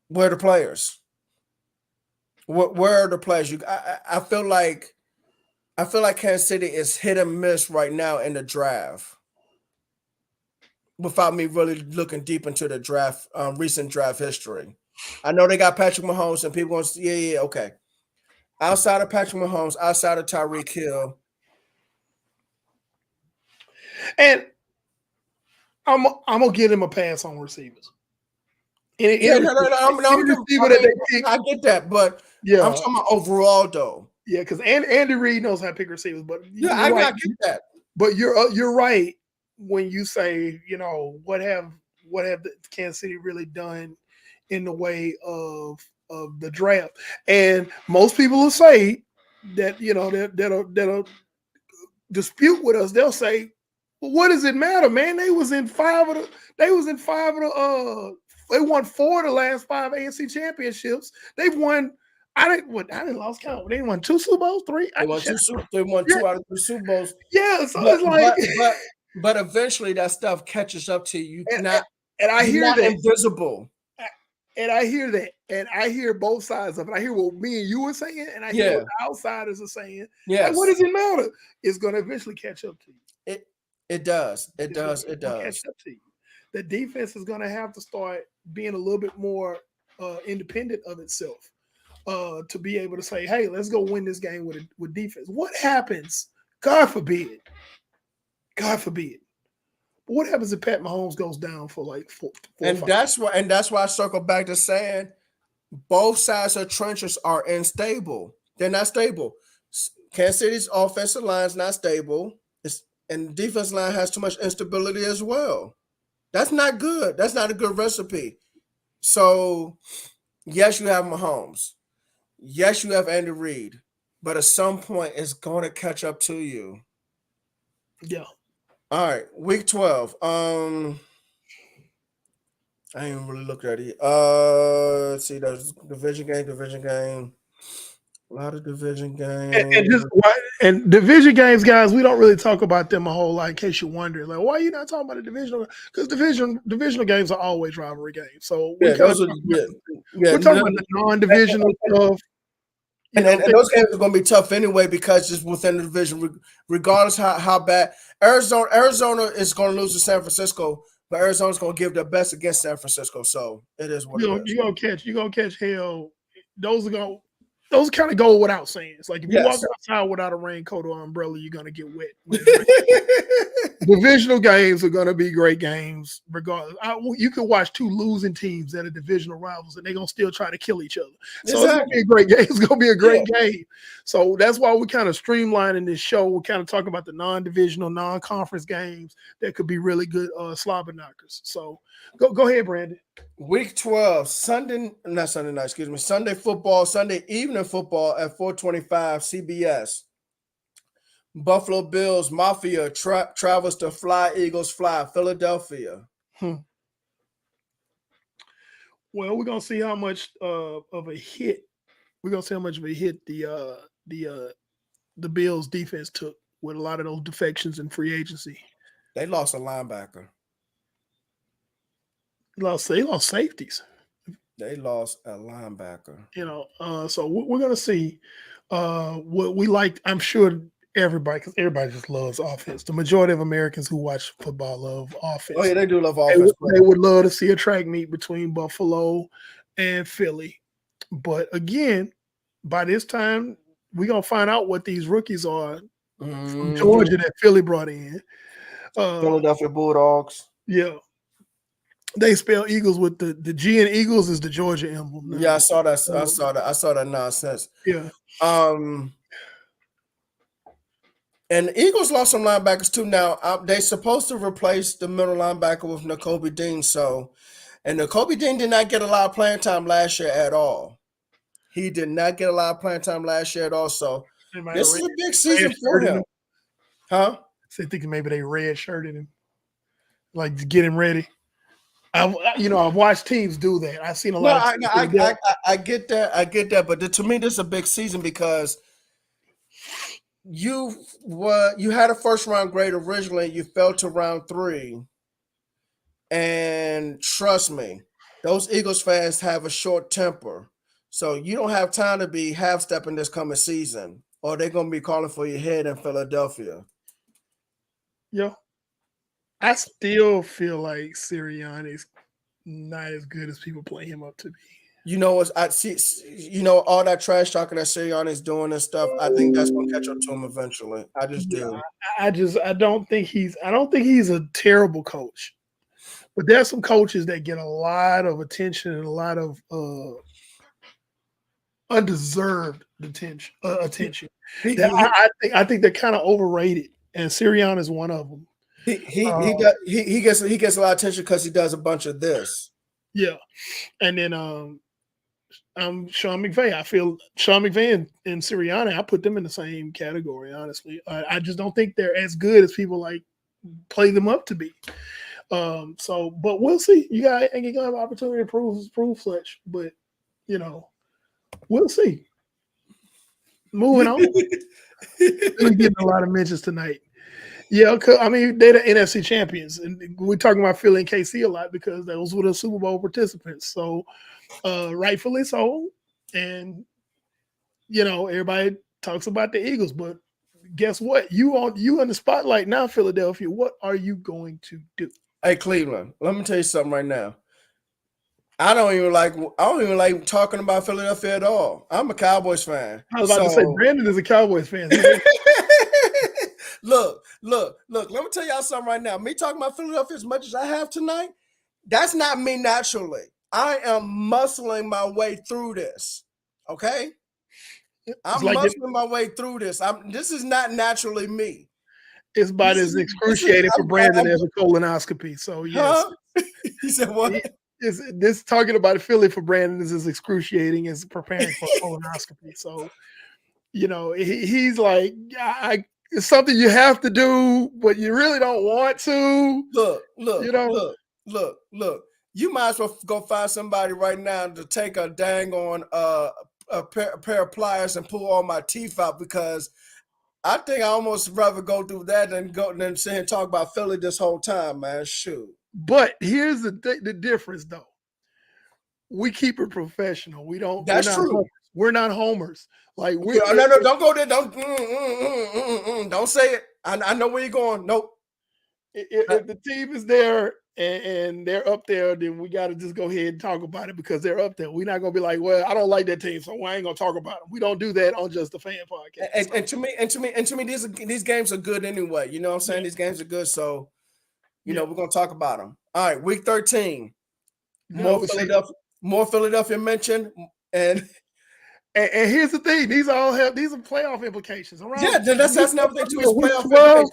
Speaker 1: where are the players? Where are the players? I feel like Kansas City is hit and miss right now in the draft. Without me really looking deep into the draft, recent draft history. I know they got Patrick Mahomes, and people going to say, yeah, okay. Outside of Patrick Mahomes, outside of Tyreek Hill.
Speaker 2: And I'm going to give him a pass on receivers.
Speaker 1: I get that, but yeah, I'm talking about overall though.
Speaker 2: Yeah, because Andy Reid knows how to pick receivers, but
Speaker 1: yeah, I get that.
Speaker 2: But you're right when you say, what have the Kansas City really done in the way of the draft? And most people will say that that'll dispute with us. They'll say, well, what does it matter, man? They won 4 of the last 5 AFC championships. They've won. I didn't lost count. They won 2 Super Bowls, 3.
Speaker 1: They won 2 out of 3 Super Bowls.
Speaker 2: Yeah, so it's like,
Speaker 1: but eventually that stuff catches up to you.
Speaker 2: And I hear that
Speaker 1: invisible.
Speaker 2: And I hear that, and I hear both sides of it. I hear what me and you were saying, and I hear what the outsiders are saying.
Speaker 1: Yeah,
Speaker 2: like, what does it matter? It's going to eventually catch up to you.
Speaker 1: It does. It does.
Speaker 2: Catch up to you. The defense is going to have to start being a little bit more independent of itself to be able to say, "Hey, let's go win this game with defense." What happens? God forbid. God forbid. But what happens if Pat Mahomes goes down for like 4
Speaker 1: and 5? That's why I circle back to saying both sides of trenches are unstable. They're not stable. Kansas City's offensive line is not stable. And the defense line has too much instability as well. That's not good. That's not a good recipe. So, yes, you have Mahomes. Yes, you have Andy Reid. But at some point, it's going to catch up to you.
Speaker 2: Yeah.
Speaker 1: All right. Week 12. I ain't really looked at it. Let's see. There's division game. A lot of division games.
Speaker 2: And division games, guys, we don't really talk about them a whole lot in case you're wondering. Like, why are you not talking about the divisional? Because divisional games are always rivalry games. So we're talking about the non-divisional stuff.
Speaker 1: And those games are going to be tough anyway because it's within the division, regardless how bad. Arizona is going to lose to San Francisco, but Arizona's going to give their best against San Francisco. So it is what it is.
Speaker 2: You're going to catch hell. Those kind of go without saying. It's like if you walk outside without a raincoat or umbrella, you're going to get wet. Divisional games are going to be great games, regardless. You can watch 2 losing teams that are divisional rivals, and they're going to still try to kill each other. So it's going to be a great game. It's going to be a great game. So that's why we're kind of streamlining this show. We're kind of talking about the non-divisional, non-conference games that could be really good slobber knockers. So go ahead, Brandon.
Speaker 1: Week 12, Sunday football, Sunday evening football at 4:25 CBS. Buffalo Bills Mafia travels to Fly Eagles Fly, Philadelphia.
Speaker 2: Well, we're gonna see how much of a hit. We're gonna see how much of a hit the Bills defense took with a lot of those defections in free agency.
Speaker 1: They lost a linebacker.
Speaker 2: They lost safeties.
Speaker 1: They lost a linebacker.
Speaker 2: So we're going to see what we like. I'm sure because everybody just loves offense. The majority of Americans who watch football love offense.
Speaker 1: Oh, yeah, they do love offense.
Speaker 2: They would love to see a track meet between Buffalo and Philly. But again, by this time, we're going to find out what these rookies are from Georgia that Philly brought in.
Speaker 1: Philadelphia Bulldogs.
Speaker 2: Yeah. They spell Eagles with the G in Eagles is the Georgia emblem.
Speaker 1: Yeah, I saw that. I saw that nonsense.
Speaker 2: Yeah.
Speaker 1: And the Eagles lost some linebackers too. Now they're supposed to replace the middle linebacker with Nakobe Dean. And Nakobe Dean did not get a lot of playing time last year at all. He did not get a lot of playing time last year at all. So this is a big season for him. Huh?
Speaker 2: So I think maybe they red shirted him, like to get him ready. I've watched teams do that. I've seen a lot.
Speaker 1: I get that, but to me, this is a big season because you had a first round grade originally. You fell to round 3, and trust me, those Eagles fans have a short temper, so you don't have time to be half stepping this coming season, or they're gonna be calling for your head in Philadelphia.
Speaker 2: Yeah. I still feel like Sirianni's not as good as people play him up to be.
Speaker 1: You know what? I see. All that trash talking that Sirianni's doing and stuff. I think that's gonna catch up to him eventually. I just do.
Speaker 2: I don't think he's a terrible coach, but there's some coaches that get a lot of attention and a lot of undeserved attention. I think they're kind of overrated, and Sirianni is one of them.
Speaker 1: He gets a lot of attention because he does a bunch of this.
Speaker 2: Yeah, and then Sean McVay. I feel Sean McVay and Sirianni, I put them in the same category. Honestly, I just don't think they're as good as people like play them up to be. But we'll see. You got to have an opportunity to prove such. But we'll see. Moving on. We're getting a lot of mentions tonight. Yeah, I mean, they're the NFC champions, and we're talking about Philly and KC a lot because those were the Super Bowl participants. So, rightfully so. And everybody talks about the Eagles, but guess what? You in the spotlight now, Philadelphia. What are you going to do?
Speaker 1: Hey, Cleveland, let me tell you something right now. I don't even like talking about Philadelphia at all. I'm a Cowboys fan.
Speaker 2: I was about to say Brandon is a Cowboys fan.
Speaker 1: Look, let me tell y'all something right now. Me talking about Philadelphia as much as I have tonight, that's not me naturally. I am muscling my way through this. Okay? I'm muscling my way through this. This is not naturally me.
Speaker 2: It's about as excruciating for Brandon as a colonoscopy. So yes.
Speaker 1: Huh? He said what?
Speaker 2: This talking about Philly for Brandon is as excruciating as preparing for a colonoscopy. So, he's like, it's something you have to do, but you really don't want to.
Speaker 1: Look. You might as well go find somebody right now to take a dang on a pair of pliers and pull all my teeth out, because I think I almost rather go through that than sit here and talk about Philly this whole time, man. Shoot.
Speaker 2: But here's the difference, though. We keep it professional. We don't.
Speaker 1: That's true.
Speaker 2: We're not homers. Like
Speaker 1: no, don't go there. Don't say it. I know where you're going. Nope.
Speaker 2: If the team is there and they're up there, then we got to just go ahead and talk about it because they're up there. We're not gonna be like, well, I don't like that team, so I ain't gonna talk about them. We don't do that on Just the Fan podcast.
Speaker 1: And to me, these games are good anyway. You know what I'm saying? Yeah. These games are good, so we're gonna talk about them. All right, week 13. More Philadelphia mentioned, and
Speaker 2: here's the thing: these are playoff implications.
Speaker 1: Yeah, that's another thing too. Is playoff implications.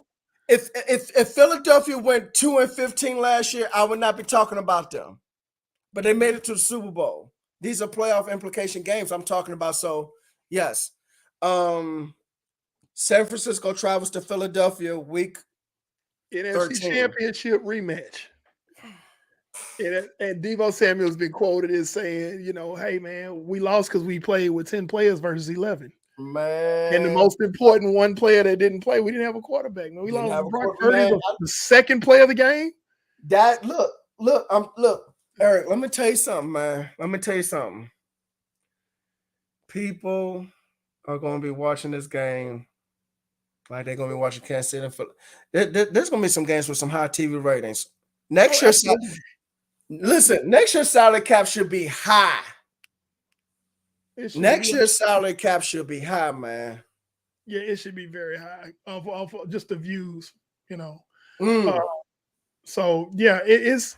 Speaker 1: If Philadelphia went 2-15 last year, I would not be talking about them. But they made it to the Super Bowl. These are playoff implication games I'm talking about. So yes, San Francisco travels to Philadelphia week
Speaker 2: NFC Championship rematch. And Deebo Samuel's been quoted as saying, hey, man, we lost because we played with 10 players versus 11.
Speaker 1: Man.
Speaker 2: And the most important one player that didn't play, we didn't have a quarterback. No, we lost Brock Purdy, the second play of the game.
Speaker 1: That look, Eric, let me tell you something, man. Let me tell you something. People are going to be watching this game like they're going to be watching Kansas City. There's going to be some games with some high TV ratings. Next year, next year's salary cap should be high. Next year's salary cap should be high, man.
Speaker 2: Yeah, it should be very high off just the views, So yeah, it's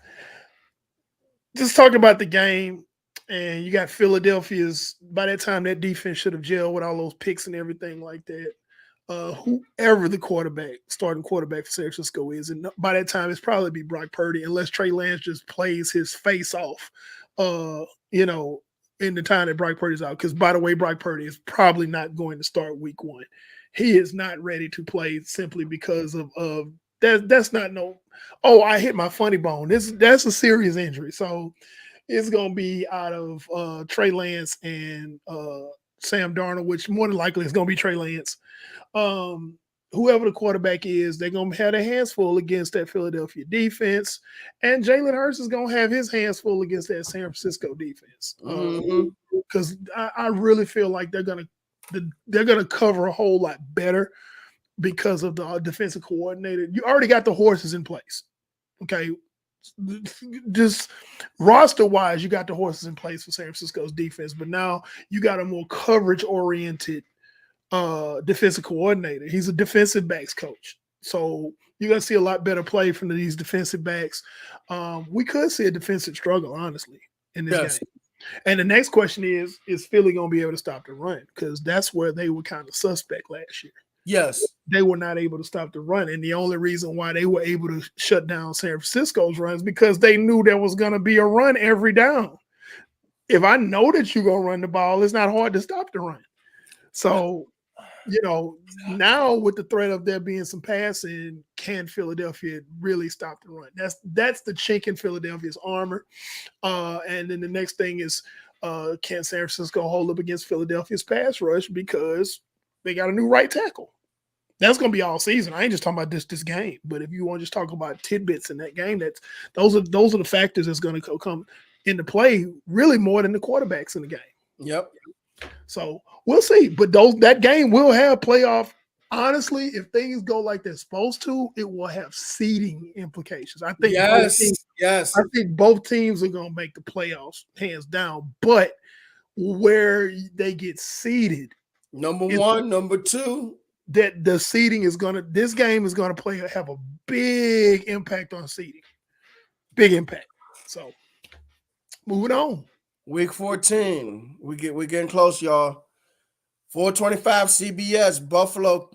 Speaker 2: just talking about the game, and you got Philadelphia's. By that time, that defense should have gelled with all those picks and everything like that. Whoever the starting quarterback for San Francisco is, and by that time, it's probably be Brock Purdy, unless Trey Lance just plays his face off, in the time that Brock Purdy's out. Because by the way, Brock Purdy is probably not going to start week 1. He is not ready to play simply because of that. That's not I hit my funny bone. That's a serious injury. So it's gonna be out of Trey Lance and Sam Darnold, which more than likely is gonna be Trey Lance. Whoever the quarterback is, they're gonna have their hands full against that Philadelphia defense, and Jalen Hurts is gonna have his hands full against that San Francisco defense. Because I really feel like they're gonna cover a whole lot better because of the defensive coordinator. You already got the horses in place, okay? Just roster-wise, you got the horses in place for San Francisco's defense, but now you got a more coverage-oriented defensive coordinator. He's a defensive backs coach. So you're going to see a lot better play from these defensive backs. We could see a defensive struggle, honestly, in this game. And the next question is Philly going to be able to stop the run? Because that's where they were kind of suspect last year.
Speaker 1: Yes.
Speaker 2: They were not able to stop the run. And the only reason why they were able to shut down San Francisco's runs because they knew there was going to be a run every down. If I know that you're going to run the ball, it's not hard to stop the run. So, now with the threat of there being some passing, can Philadelphia really stop the run? That's the chink in Philadelphia's armor. And then the next thing is, can San Francisco hold up against Philadelphia's pass rush because they got a new right tackle? That's going to be all season. I ain't just talking about this game. But if you want to just talk about tidbits in that game, those are the factors that's going to come into play really more than the quarterbacks in the game.
Speaker 1: Yep.
Speaker 2: So we'll see. But that game will have playoff. Honestly, if things go like they're supposed to, it will have seeding implications. I think I think both teams are going to make the playoffs hands down. But where they get seeded,
Speaker 1: number 1, number 2,
Speaker 2: that the seeding is this game is going to have a big impact on seeding. Big impact. So moving on.
Speaker 1: Week 14. We're getting close, y'all. 4:25 CBS. Buffalo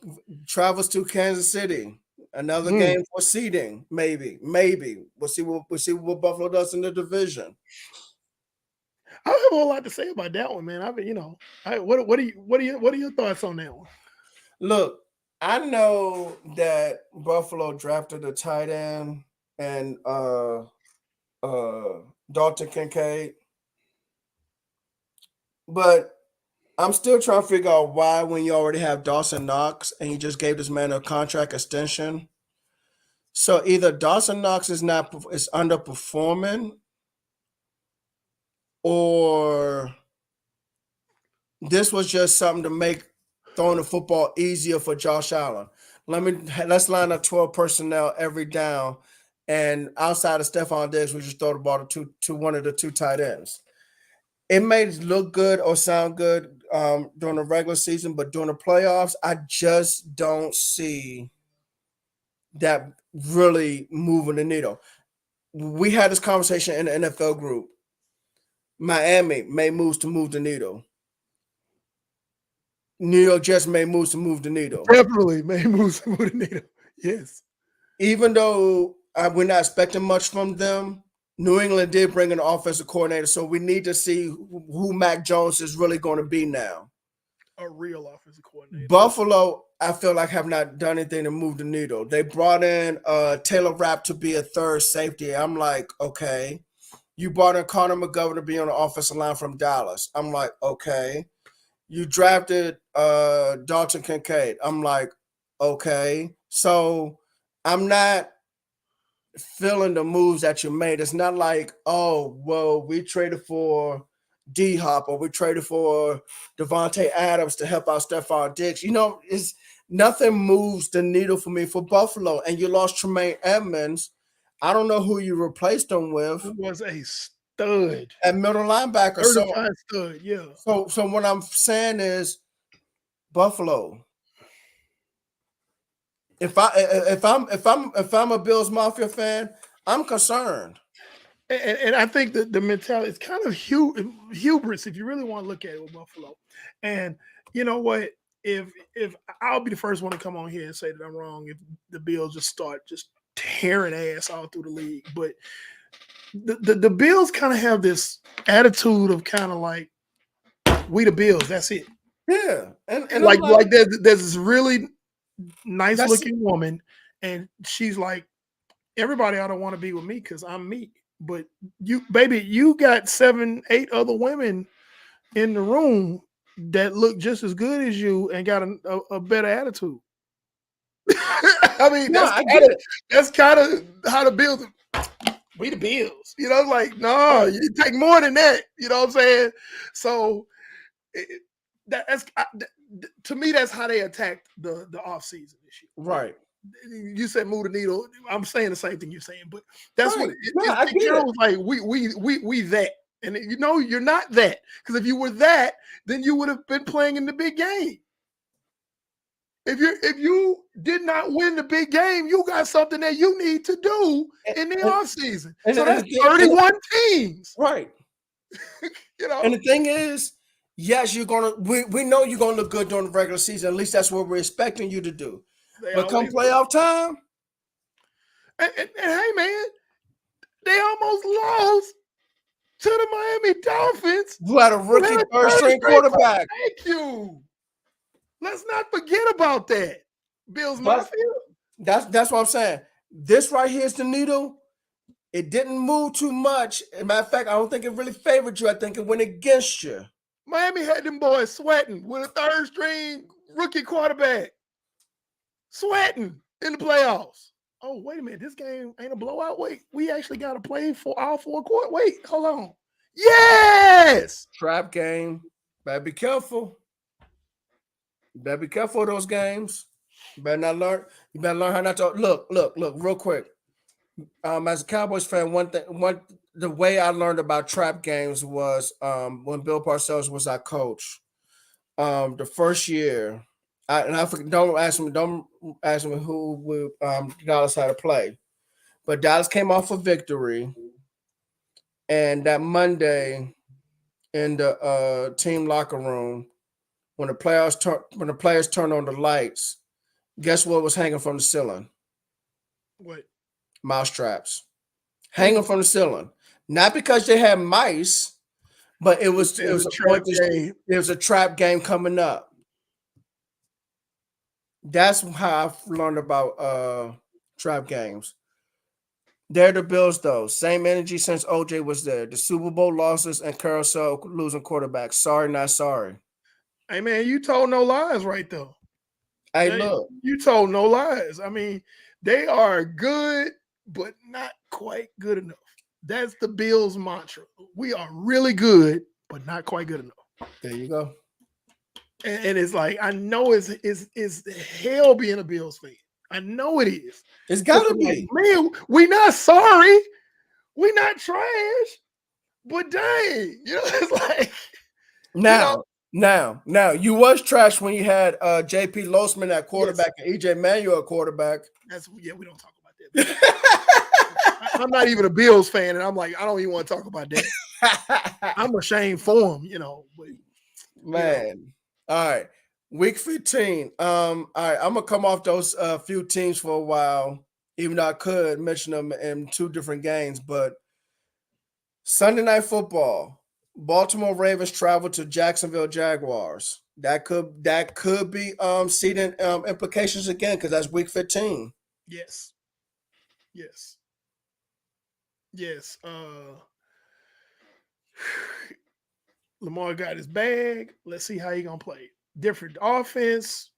Speaker 1: travels to Kansas City. Another game for seeding. Maybe. We'll see what Buffalo does in the division.
Speaker 2: I don't have a whole lot to say about that one, man. What are your thoughts on that one?
Speaker 1: Look, I know that Buffalo drafted a tight end and Dalton Kincaid, but I'm still trying to figure out why, when you already have Dawson Knox and you just gave this man a contract extension. So either Dawson Knox is underperforming, or this was just something to make throwing the football easier for Josh Allen. Let's line up 12 personnel every down, and outside of Stephon Diggs, we just throw the ball to one of the 2 tight ends. It may look good or sound good during the regular season, but during the playoffs, I just don't see that really moving the needle. We had this conversation in the NFL group. Miami made moves to move the needle. New York Jets made moves to move the needle.
Speaker 2: Definitely made moves to move the needle. Yes.
Speaker 1: Even though we're not expecting much from them, New England did bring an offensive coordinator, so we need to see who Mac Jones is really going to be now.
Speaker 2: A real offensive coordinator.
Speaker 1: Buffalo, I feel like, have not done anything to move the needle. They brought in Taylor Rapp to be a third safety. I'm like, okay. You brought in Connor McGovern to be on the offensive line from Dallas. I'm like, okay. you drafted Dalton Kincaid. I'm like, okay. So I'm not feeling the moves that you made. It's not like, oh, well, we traded for D Hop or we traded for Devontae Adams to help out Stephon Diggs. You know, it's nothing moves the needle for me for Buffalo. And you lost Tremaine Edmonds. I don't know who you replaced him with.
Speaker 2: Who was a stud
Speaker 1: at middle linebacker.
Speaker 2: Certified stud, yeah.
Speaker 1: So what I'm saying is Buffalo. If I'm a Bills Mafia fan, I'm concerned.
Speaker 2: And I think that the mentality is kind of hubris if you really want to look at it with Buffalo. And you know what? If I'll be the first one to come on here and say that I'm wrong if the Bills just start just tearing ass all through the league. But the Bills kind of have this attitude of kind of like, we the Bills, that's it.
Speaker 1: Yeah. And
Speaker 2: like there's this really nice looking woman, and she's like, everybody ought to want to be with me because I'm me. But you got 7, 8 other women in the room that look just as good as you and got a better attitude. I mean, that's kind of how the Bills. We the Bills, you know. Like, no, you take more than that. You know what I'm saying? So that's to me, that's how they attacked the offseason this year.
Speaker 1: Right.
Speaker 2: You said move the needle. I'm saying the same thing you're saying, but that's
Speaker 1: right.
Speaker 2: what it was like. We that, and you know you're not that, because if you were that, then you would have been playing in the big game. If you did not win the big game, you got something that you need to do in the offseason. So that's 31 teams,
Speaker 1: right?
Speaker 2: You know.
Speaker 1: And the thing is, yes, we know you're gonna look good during the regular season. At least that's what we're expecting you to do. But come playoff time,
Speaker 2: and hey, man, they almost lost to the Miami Dolphins,
Speaker 1: who had a rookie third-string quarterback.
Speaker 2: Thank you. Let's not forget about that, Bills Mafia.
Speaker 1: That's what I'm saying. This right here is the needle. It didn't move too much. As a matter of fact, I don't think it really favored you. I think it went against you.
Speaker 2: Miami had them boys sweating with a third-string rookie quarterback. Sweating in the playoffs. Oh, wait a minute. This game ain't a blowout. Wait, we actually got to play for all 4 quarters. Wait, hold on. Yes!
Speaker 1: Trap game. Better be careful. You better be careful of those games. You better learn how not to look, real quick. As a Cowboys fan, the way I learned about trap games was when Bill Parcells was our coach. The first year, don't ask me who Dallas had to play, but Dallas came off a victory, and that Monday in the team locker room, when the players turned on the lights, guess what was hanging from the ceiling?
Speaker 2: What?
Speaker 1: Mouse traps hanging from the ceiling. Not because they had mice, but it was a trap game coming up. That's how I learned about trap games. They're the Bills, though. Same energy since OJ was there. The Super Bowl losses and carousel losing quarterbacks. Sorry, not sorry.
Speaker 2: Hey, man, you told no lies right there.
Speaker 1: Hey, look.
Speaker 2: You told no lies. I mean, they are good, but not quite good enough. That's the Bills' mantra. We are really good, but not quite good enough.
Speaker 1: There you go.
Speaker 2: And it's like, I know it's hell being a Bills fan. I know it is.
Speaker 1: It's got to be.
Speaker 2: Like, man, we not sorry. We not trash. But dang, you know, it's like.
Speaker 1: Now, you was trash when you had J.P. Losman at quarterback and E.J. Manuel at quarterback.
Speaker 2: We don't talk about that. I'm not even a Bills fan, and I'm like, I don't even want to talk about that. I'm ashamed for him, you know. But,
Speaker 1: man, all right. Week 15. All right, I'm gonna come off those few teams for a while, even though I could mention them in 2 different games. But Sunday Night Football, Baltimore Ravens travel to Jacksonville Jaguars. That could be seeding implications again, because that's Week 15.
Speaker 2: Yes. Lamar got his bag. Let's see how he gonna play. Different offense,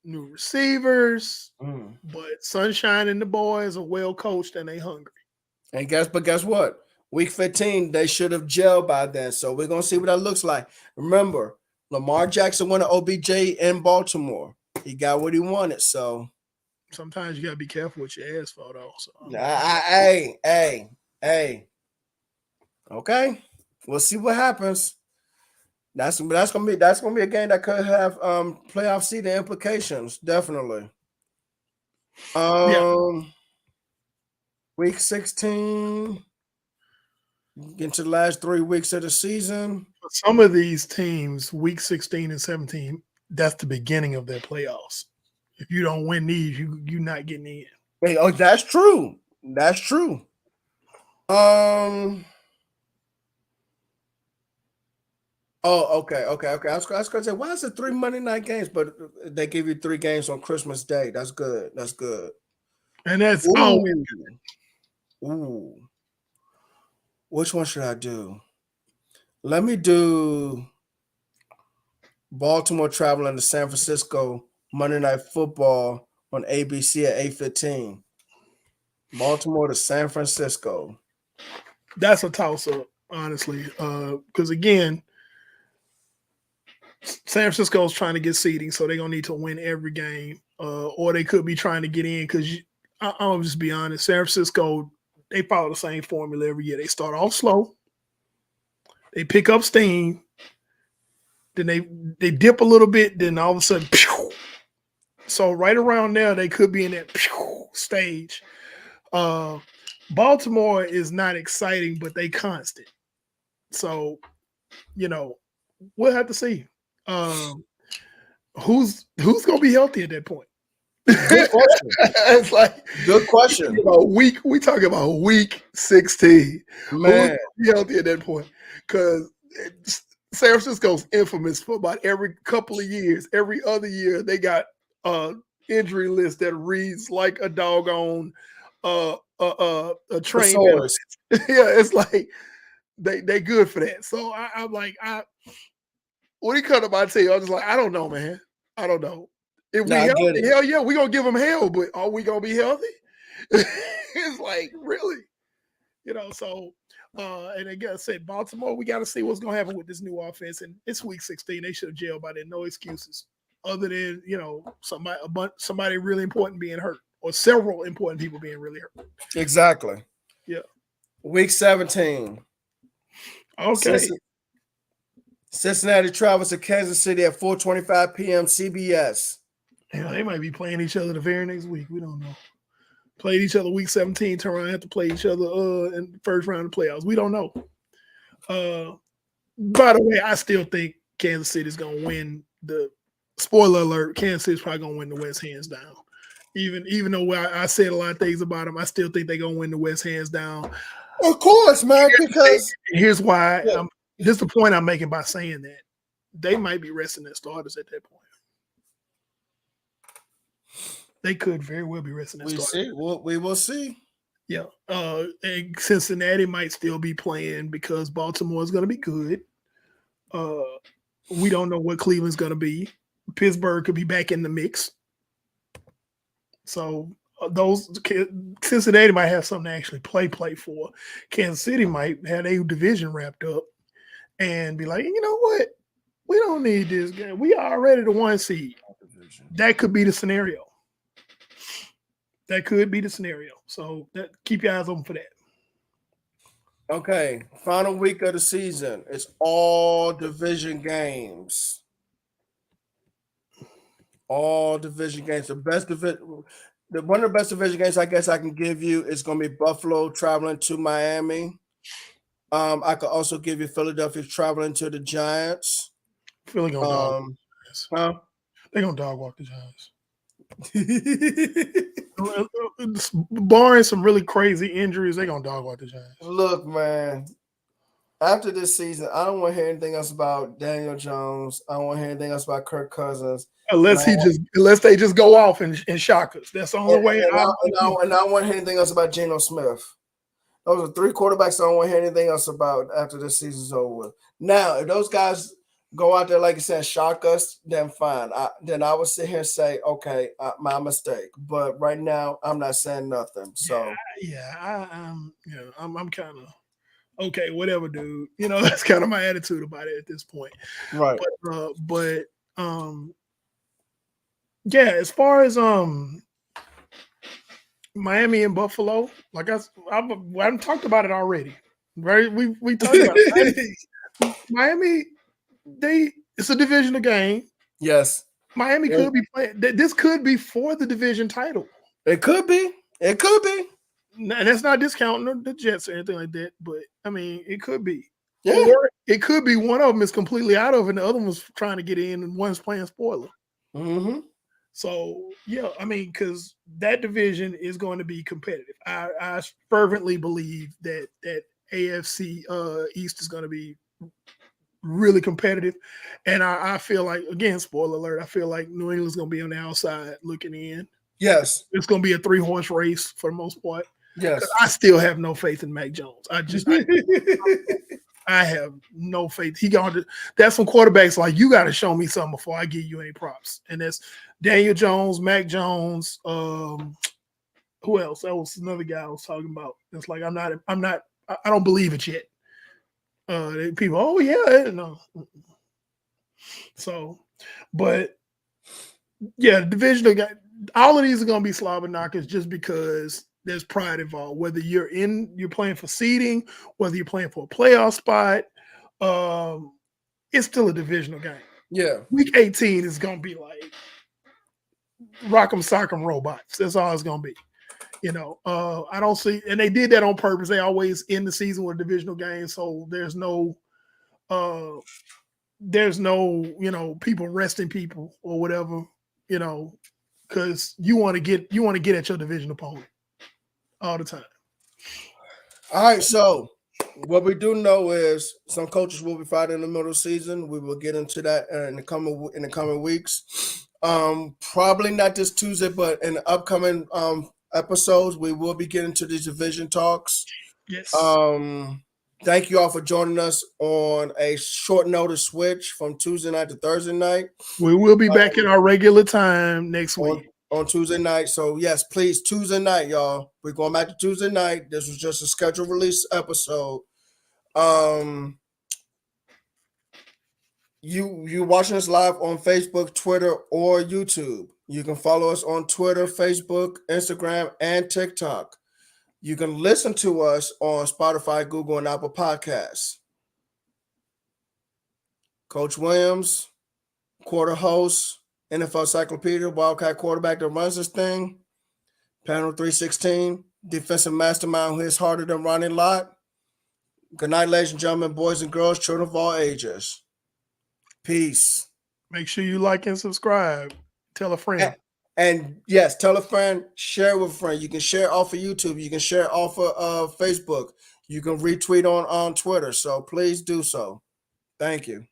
Speaker 2: new receivers, but Sunshine and the boys are well coached and they hungry.
Speaker 1: And guess what? Week 15, they should have gelled by then. So we're gonna see what that looks like. Remember, Lamar Jackson won an OBJ in Baltimore. He got what he wanted. So
Speaker 2: sometimes you gotta be careful what you ask for, though. So.
Speaker 1: Hey. Okay, we'll see what happens. That's gonna be a game that could have playoff seeding implications. Definitely. Week 16. Get into the last 3 weeks of the season.
Speaker 2: Some of these teams, week 16 and 17, that's the beginning of their playoffs. If you don't win these, you're not getting in.
Speaker 1: Hey, that's true. That's true. Okay. I was going to say, why is it 3 Monday night games? But they give you 3 games on Christmas Day. That's good.
Speaker 2: And that's always
Speaker 1: good. Ooh. Which one should I do? Let me do Baltimore traveling to San Francisco Monday Night Football on ABC at 8:15. Baltimore to San Francisco.
Speaker 2: That's a toss-up, honestly. Because, again, San Francisco's trying to get seeding, so they're going to need to win every game. Or they could be trying to get in because, I'll just be honest, San Francisco – they follow the same formula every year. They start off slow. They pick up steam. Then they dip a little bit. Then all of a sudden, pew! So right around there, they could be in that pew! Stage. Baltimore is not exciting, but they constant. So, we'll have to see. Who's going to be healthy at that point?
Speaker 1: Good question.
Speaker 2: It's like
Speaker 1: good question.
Speaker 2: We talking about week 16.
Speaker 1: Man,
Speaker 2: who's healthy at that point? Because San Francisco's infamous for about every couple of years. Every other year, they got injury list that reads like a doggone a train. Yeah, it's like they good for that. So I'm like, when he come to my team, I'm just like, I don't know, man. I don't know. If we healthy, hell yeah, we're going to give them hell, but are we going to be healthy? It's like, really? So, and again, I said, Baltimore, we got to see what's going to happen with this new offense. And it's week 16. They should have jailed by then. No excuses other than, somebody really important being hurt or several important people being really hurt.
Speaker 1: Exactly.
Speaker 2: Yeah.
Speaker 1: Week 17.
Speaker 2: Okay.
Speaker 1: Cincinnati travels to Kansas City at 4:25 p.m. CBS.
Speaker 2: Yeah, they might be playing each other the very next week. We don't know. Played each other week 17, turn around and have to play each other in the first round of playoffs. We don't know. By the way, I still think Kansas City is going to win the – spoiler alert, Kansas City is probably going to win the West hands down. Even though I said a lot of things about them, I still think they're going to win the West hands down.
Speaker 1: Of course, man, because –
Speaker 2: here's why. Yeah. This is the point I'm making by saying that. They might be resting their starters at that point. They could very well be resting their starters.
Speaker 1: We will see.
Speaker 2: Yeah. And Cincinnati might still be playing because Baltimore is going to be good. We don't know what Cleveland's going to be. Pittsburgh could be back in the mix. So Cincinnati might have something to actually play for. Kansas City might have their division wrapped up and be like, you know what? We don't need this game. We are already the 1 seed. That could be the scenario. That could be the scenario. So keep your eyes open for that.
Speaker 1: Okay. Final week of the season. It's all division games. All division games. One of the best division games I guess I can give you is going to be Buffalo traveling to Miami. I could also give you Philadelphia traveling to the Giants.
Speaker 2: Philly gonna dog.
Speaker 1: Huh?
Speaker 2: They're gonna dog walk the Giants. Barring some really crazy injuries, they're gonna dog walk the Giants.
Speaker 1: Look, man. After this season, I don't want to hear anything else about Daniel Jones. I don't want to hear anything else about Kirk Cousins.
Speaker 2: Unless they just go off and shock us. That's the only way.
Speaker 1: And I don't want to hear anything else about Geno Smith. Those are 3 quarterbacks I don't want to hear anything else about after this season's over. Now, if those guys go out there, like you said, shock us, then fine. Then I would sit here and say, okay, my mistake. But right now, I'm not saying nothing. So
Speaker 2: I'm kind of okay, whatever, dude. That's kind of my attitude about it at this point.
Speaker 1: Right.
Speaker 2: But yeah, as far as Miami and Buffalo, like I haven't talked about it already. Right? We talked about it. Miami, it's a divisional game.
Speaker 1: Yes.
Speaker 2: Miami could be playing. This could be for the division title.
Speaker 1: It could be. It could be.
Speaker 2: And that's not discounting the Jets or anything like that. But I mean, it could be.
Speaker 1: Yeah.
Speaker 2: Or it could be one of them is completely out of it and the other one's trying to get in and one's playing spoiler.
Speaker 1: Mm-hmm.
Speaker 2: So yeah, I mean, because that division is going to be competitive. I fervently believe that AFC East is going to be really competitive, and I feel like, again, spoiler alert, I feel like New England's going to be on the outside looking in.
Speaker 1: Yes,
Speaker 2: it's going to be a 3-horse race for the most part.
Speaker 1: Yes,
Speaker 2: I still have no faith in Mac Jones. I have no faith. That's some quarterbacks like, you got to show me something before I give you any props. And that's Daniel Jones, Mac Jones. Who else? That was another guy I was talking about. It's like, I don't believe it yet. People, oh yeah, no. So, but yeah, divisional guy. All of these are going to be slobber knockers just because there's pride involved. Whether you're playing for seeding, whether you're playing for a playoff spot, it's still a divisional game.
Speaker 1: Yeah.
Speaker 2: Week 18 is going to be like rock'em sock'em robots. That's all it's going to be. I don't see, and they did that on purpose. They always end the season with a divisional game, so there's no, people resting people or whatever, because you want to get at your division opponent all the time.
Speaker 1: All right, so what we do know is some coaches will be fired in the middle of the season. We will get into that in the coming weeks. Probably not this Tuesday, but in the upcoming episodes, we will be getting to these division talks.
Speaker 2: Yes.
Speaker 1: Thank you all for joining us on a short notice switch from Tuesday night to Thursday night.
Speaker 2: We will be back at our regular time next week.
Speaker 1: On Tuesday night. So yes, please, Tuesday night, y'all. We're going back to Tuesday night. This was just a scheduled release episode. You watching us live on Facebook, Twitter, or YouTube. You can follow us on Twitter, Facebook, Instagram, and TikTok. You can listen to us on Spotify, Google, and Apple Podcasts. Coach Williams, quarter host, NFL Encyclopedia, Wildcat quarterback that runs this thing. Panel 316, defensive mastermind who is harder than Ronnie Lott. Good night, ladies and gentlemen, boys and girls, children of all ages. Peace.
Speaker 2: Make sure you like and subscribe. Tell a friend.
Speaker 1: And yes, tell a friend, share with a friend. You can share off of YouTube. You can share off of Facebook. You can retweet on Twitter. So please do so. Thank you.